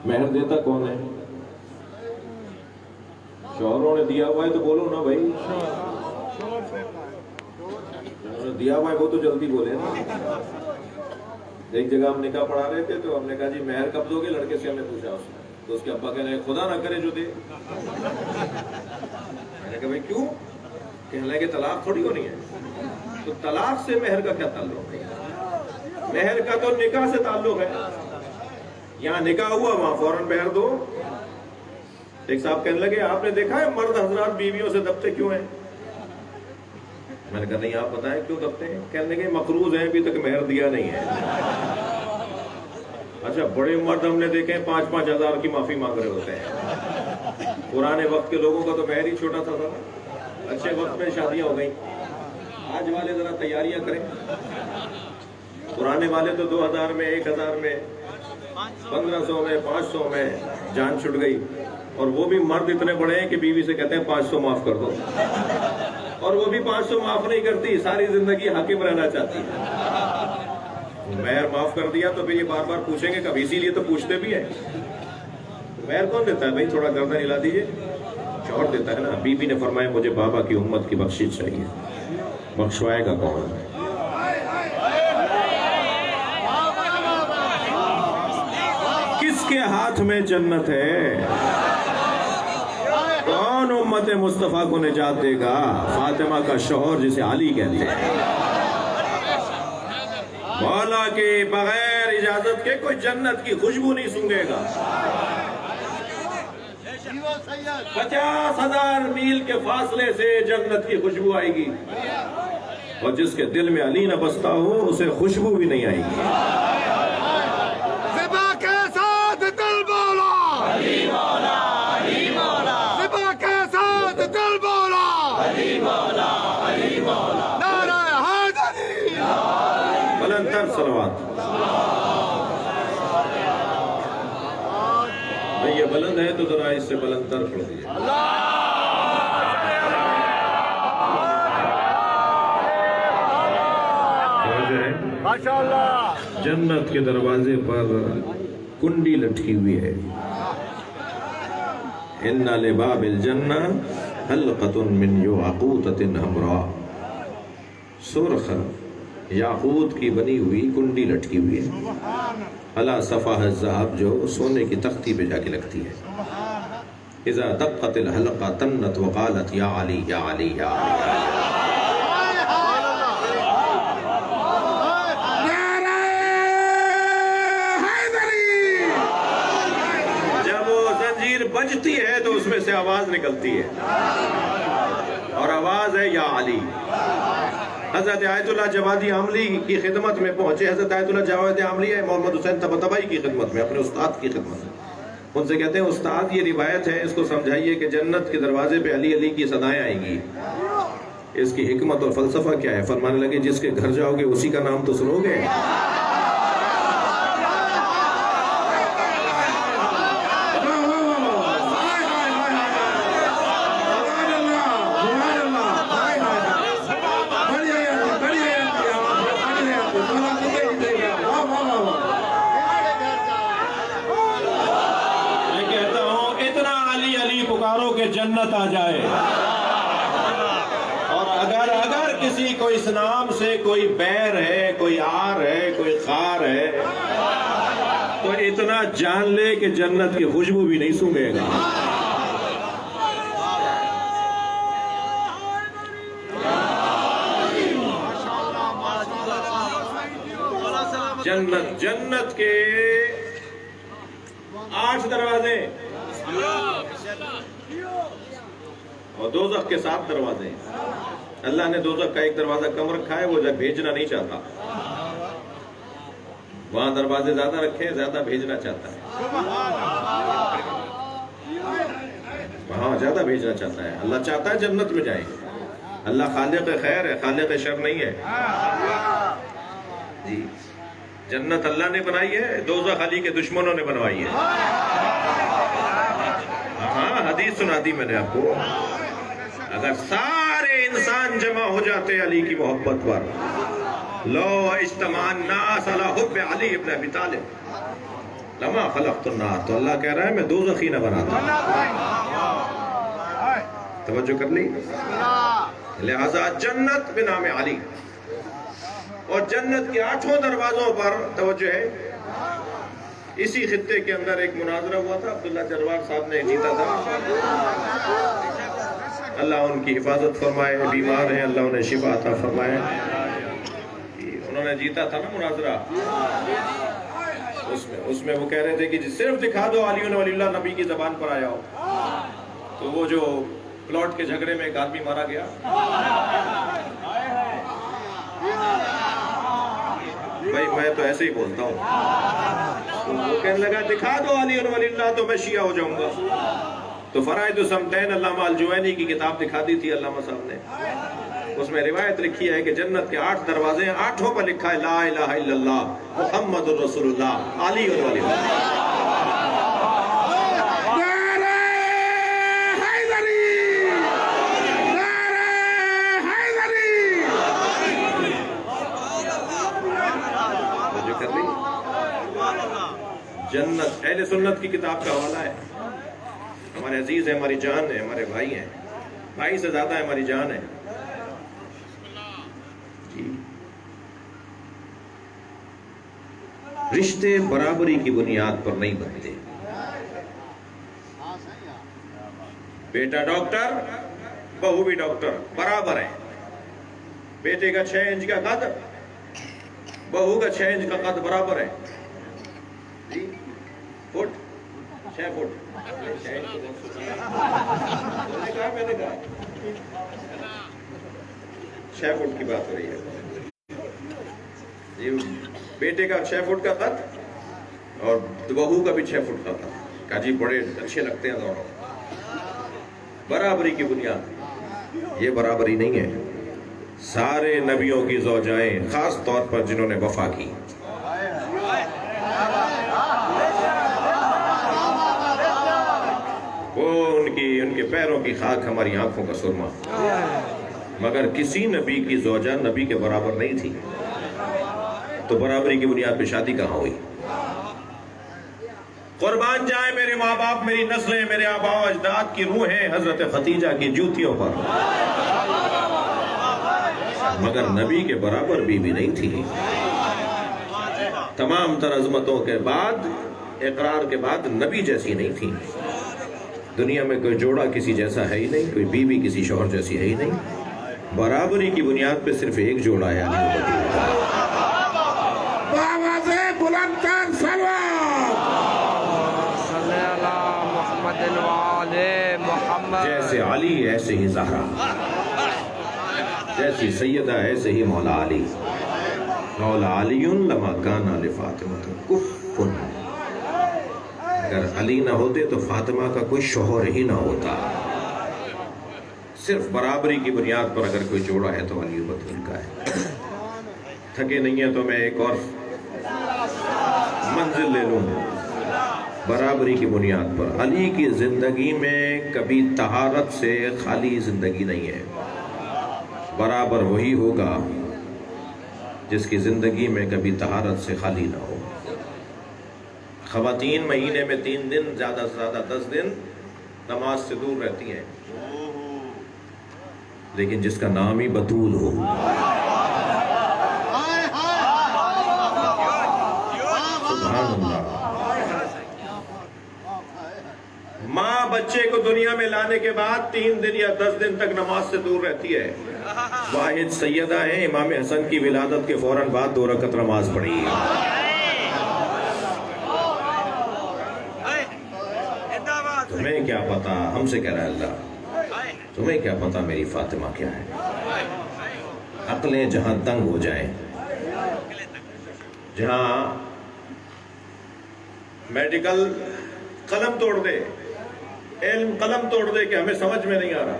مہر دیتا کون ہے؟ شوہروں نے دیا ہوا ہے تو بولو نا بھائی، جنہوں نے دیا ہوا ہے وہ تو جلدی بولے نا. ایک جگہ ہم نکاح پڑھا رہے تھے تو ہم نے کہا جی مہر کب دو گے؟ لڑکے سے ہم نے پوچھا، اس نے تو اس کے ابا کہنے خدا نہ کرے جو دے. میں نے کہا بھائی کیوں؟ کہنے لگے طلاق تھوڑی ہونی ہے. تو طلاق سے مہر کا کیا تعلق ہے؟ مہر کا تو نکاح سے تعلق ہے. یہاں نکاح ہوا وہاں فوراً مہر دو. ایک صاحب کہنے لگے آپ نے دیکھا ہے مرد حضرات بیویوں سے دبتے کیوں ہیں؟ میں نے کہا نہیں آپ بتائیں کیوں دبتے ہیں؟ کہنے لگے مقروض ہیں ابھی تک مہر دیا نہیں ہے. اچھا بڑے مرد ہم نے دیکھے 5-5 ہزار کی معافی مانگ رہے ہوتے ہیں. پرانے وقت کے لوگوں کا تو مہر ہی چھوٹا تھا. اچھے وقت میں شادیاں ہو گئیں. آج والے ذرا تیاریاں کریں. پرانے والے تو 2000 میں 1000 میں 1500 میں 500 میں جان چھٹ گئی. اور وہ بھی مرد اتنے بڑے ہیں کہ بیوی سے کہتے ہیں 500 معاف کر دو. اور وہ بھی 500 معاف نہیں کرتی, ساری زندگی حاکم رہنا چاہتی ہے. مہر معاف کر دیا تو پھر یہ بار بار پوچھیں گے کبھی, اسی لیے تو پوچھتے بھی ہیں. مہر کون دیتا ہے بھائی؟ تھوڑا گردن ہلا دیجئے. شوہر دیتا ہے نا. بیوی نے فرمایا مجھے بابا کی امت کی بخشش چاہیے. بخشوائے گا کون؟ کس کے ہاتھ میں جنت ہے؟ کون امت مصطفیٰ کو نجات دے گا؟ فاطمہ کا شوہر جسے علی کہتے ہیں. مولا کے بغیر اجازت کے کوئی جنت کی خوشبو نہیں سونگے گا. 50,000 میل کے فاصلے سے جنت کی خوشبو آئے گی, اور جس کے دل میں علی نہ بستا ہو اسے خوشبو بھی نہیں آئے گی. زبا کے ساتھ دل بولا علی مولا, علی مولا. زبا کے ساتھ دل بولا علی مولا, علی مولا. نعرہ حیدری. بلند تر صلوات. یہ بلند ہے تو ذرا اس سے بلند تر پڑھ دیجیے. ماشاءاللہ. جنت کے دروازے پر کنڈی لٹکی ہوئی ہے. ان لباب الجنہ حلقۃ من یاقوتۃ حمراء. سرخ یاقوت کی بنی ہوئی کنڈی لٹکی ہوئی ہے. علی صفحہ الذہب, جو سونے کی تختی پہ جا کے لگتی ہے. اذا دقت الحلقہ تنت وقالت یا علی یا علی یا علی. جب وہ زنجیر بجتی ہے تو اس میں سے آواز نکلتی ہے, اور آواز ہے یا علی. حضرت آیت اللہ جوادی عاملی کی خدمت میں پہنچے. حضرت آیت اللہ جوادی عاملی ہے محمد حسین طباطبائی کی خدمت میں, اپنے استاد کی خدمت میں. ان سے کہتے ہیں استاد یہ روایت ہے, اس کو سمجھائیے کہ جنت کے دروازے پہ علی علی کی صدائیں آئیں گی, اس کی حکمت اور فلسفہ کیا ہے؟ فرمانے لگے جس کے گھر جاؤ گے اسی کا نام تو سنو گے. جنت آ جائے. اور اگر کسی کو اس نام سے کوئی بیر ہے, کوئی آر ہے, کوئی خار ہے, تو اتنا جان لے کہ جنت کی خوشبو بھی نہیں سونگے گا. جنت کے 8 دروازے اور دوزخ کے 7 دروازے. اللہ نے دوزخ کا ایک دروازہ کم رکھا ہے, وہ بھیجنا نہیں چاہتا. وہاں دروازے زیادہ رکھے, زیادہ بھیجنا چاہتا ہے. وہاں زیادہ بھیجنا چاہتا ہے. اللہ چاہتا ہے جنت میں جائیں. اللہ خالق خیر ہے, خالق شر نہیں ہے. جی جنت اللہ نے بنائی ہے, دوزخ علی کے دشمنوں نے بنوائی ہے. ہاں حدیث سنا دی میں نے آپ کو. اگر سارے انسان جمع ہو جاتے علی کی محبت پر, لو اجتماع الناس علی حب علی ابن ابی طالب لما خلقت النار, تو اللہ کہہ رہا ہے میں دوزخی نہ بناتا. توجہ کر لی. لہذا جنت بنام علی, اور جنت کے 8 دروازوں پر توجہ ہے. اسی خطے کے اندر ایک مناظرہ ہوا تھا, عبداللہ جروار صاحب نے جیتا تھا. اللہ ان کی حفاظت فرمائے، بیمار ہیں اللہ انہیں شفا عطا فرمائے۔ انہوں نے جیتا تھا نا مناظرہ، اس میں وہ کہہ رہے تھے کہ صرف دکھا دو علی ولی اللہ نبی کی زبان پر آیا ہو۔ تو وہ جو پلاٹ کے جھگڑے میں ایک آدمی مارا گیا، بھائی میں تو ایسے ہی بولتا ہوں، وہ کہنے لگا دکھا دو علی ولی اللہ تو میں شیعہ ہو جاؤں گا۔ تو فرائض الصمتین علامہ الجوینی کی کتاب دکھا دی تھی علامہ صاحب نے، اس میں روایت لکھی ہے کہ جنت کے 8 دروازے ہیں، 8 پر لکھا ہے لا الہ الا اللہ محمد الرسول اللہ علی ولی اللہ۔ جنت اہل سنت کی کتاب کا حوالہ ہے، ہمارے عزیز ہیں، ہماری جان ہے، ہمارے بھائی ہیں، بھائی سے زیادہ ہماری جان ہے جی۔ رشتے برابری کی بنیاد پر نہیں بنتے۔ بیٹا ڈاکٹر، بہو بھی ڈاکٹر، برابر ہے۔ بیٹے کا 6 انچ کا قد، بہو کا 6 انچ کا قد برابر ہے جی۔ فٹ 6 فٹ 6 فٹ کی بات ہو رہی ہے جی۔ بیٹے کا 6 فٹ کا قد اور بہو کا بھی 6 فٹ کا قد، کہا جی بڑے اچھے لگتے ہیں دونوں۔ برابری کی بنیاد، یہ برابری نہیں ہے۔ سارے نبیوں کی زوجائیں، خاص طور پر جنہوں نے وفا کی، وہ ان کے پیروں کی خاک ہماری آنکھوں کا سرما، مگر کسی نبی کی زوجہ نبی کے برابر نہیں تھی۔ تو برابری کی بنیاد پہ شادی کہاں ہوئی؟ قربان جائیں میرے ماں باپ، میری نسلیں، میرے آباء و اجداد کی روحیں حضرت خدیجہ کی جوتیوں پر، مگر نبی کے برابر بیوی نہیں تھی۔ تمام تر عظمتوں کے بعد، اقرار کے بعد، نبی جیسی نہیں تھی۔ دنیا میں کوئی جوڑا کسی جیسا ہے ہی نہیں، کوئی بیوی کسی شوہر جیسی ہے ہی نہیں۔ برابری کی بنیاد پہ صرف ایک جوڑا ہے، جیسے علی ایسے ہی زہرا، جیسی سیدہ ایسے ہی مولا علی۔ مولا علی لما کانا لفاطمہ کفن، اگر علی نہ ہوتے تو فاطمہ کا کوئی شوہر ہی نہ ہوتا۔ صرف برابری کی بنیاد پر اگر کوئی جوڑا ہے تو علی بدل کا ہے۔ تھکے نہیں ہیں تو میں ایک اور منزل لے لوں۔ برابری کی بنیاد پر علی کی زندگی میں کبھی طہارت سے خالی زندگی نہیں ہے۔ برابر وہی ہوگا جس کی زندگی میں کبھی طہارت سے خالی نہ ہو۔ خواتین مہینے میں 3 دن، زیادہ سے زیادہ 10 دن نماز سے دور رہتی ہیں، لیکن جس کا نام ہی بطول ہو، سبحان اللہ، ماں بچے کو دنیا میں لانے کے بعد 3 دن یا 10 دن تک نماز سے دور رہتی ہے۔ واحد سیدہ ہیں، امام حسن کی ولادت کے فوراً بعد 2 رکعت نماز پڑھی ہے۔ تمہیں کیا پتا، ہم سے کہہ رہا ہے اللہ، تمہیں کیا پتا میری فاطمہ کیا ہے۔ عقلیں جہاں تنگ ہو جائیں، جہاں میڈیکل قلم توڑ دے، علم قلم توڑ دے کہ ہمیں سمجھ میں نہیں آ رہا،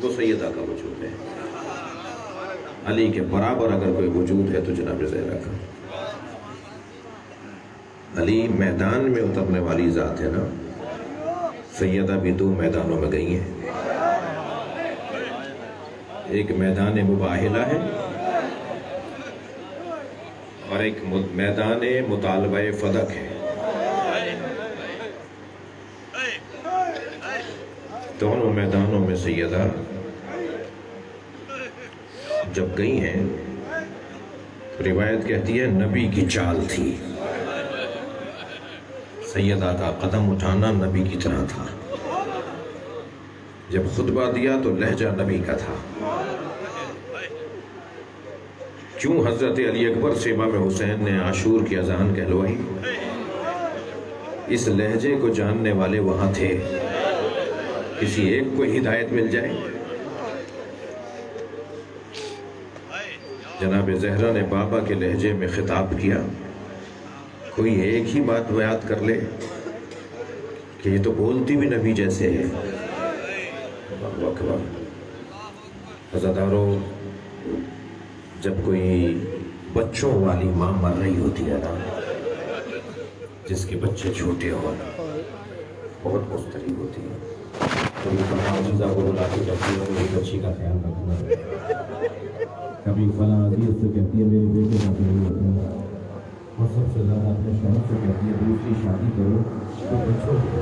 وہ سیدہ کا وجود ہے۔ علی کے برابر اگر کوئی وجود ہے تو جناب زہرا کا۔ علی میدان میں اترنے والی ذات ہے نا، سیدہ بھی 2 میدانوں میں گئی ہیں، ایک میدان مباہلہ ہے اور ایک میدان مطالبہ فدق ہے۔ دونوں میدانوں میں سیدہ جب گئی ہیں، روایت کہتی ہے نبی کی چال تھی، سیدہ کا قدم اٹھانا نبی کی طرح تھا۔ جب خطبہ دیا تو لہجہ نبی کا تھا. کیوں حضرت علی اکبر سے امام حسین نے عاشور کی اذان کہلوائی؟ اس لہجے کو جاننے والے وہاں تھے. کسی ایک کو ہدایت مل جائے. جناب زہرا نے بابا کے لہجے میں خطاب کیا. کوئی ایک ہی بات بیان کر لے کہ یہ تو بولتی بھی نبی جیسے ہے. اللہ اکبر. عزادارو، جب کوئی بچوں والی ماں مر رہی ہوتی ہے نا، جس کے بچے چھوٹے ہوں، بہت مستری ہوتی ہے، تو یہ فلاں عزیزہ کو بلا کے کہتی ہے میری بچی کا خیال رکھنا. کبھی فلاں عزیز سے کہتی ہے میرے بیٹے کا خیال رکھنا، اور سب سے زیادہ اپنے شوہر سے کہتی ہے دوسری شادی کرو تو بچوں کو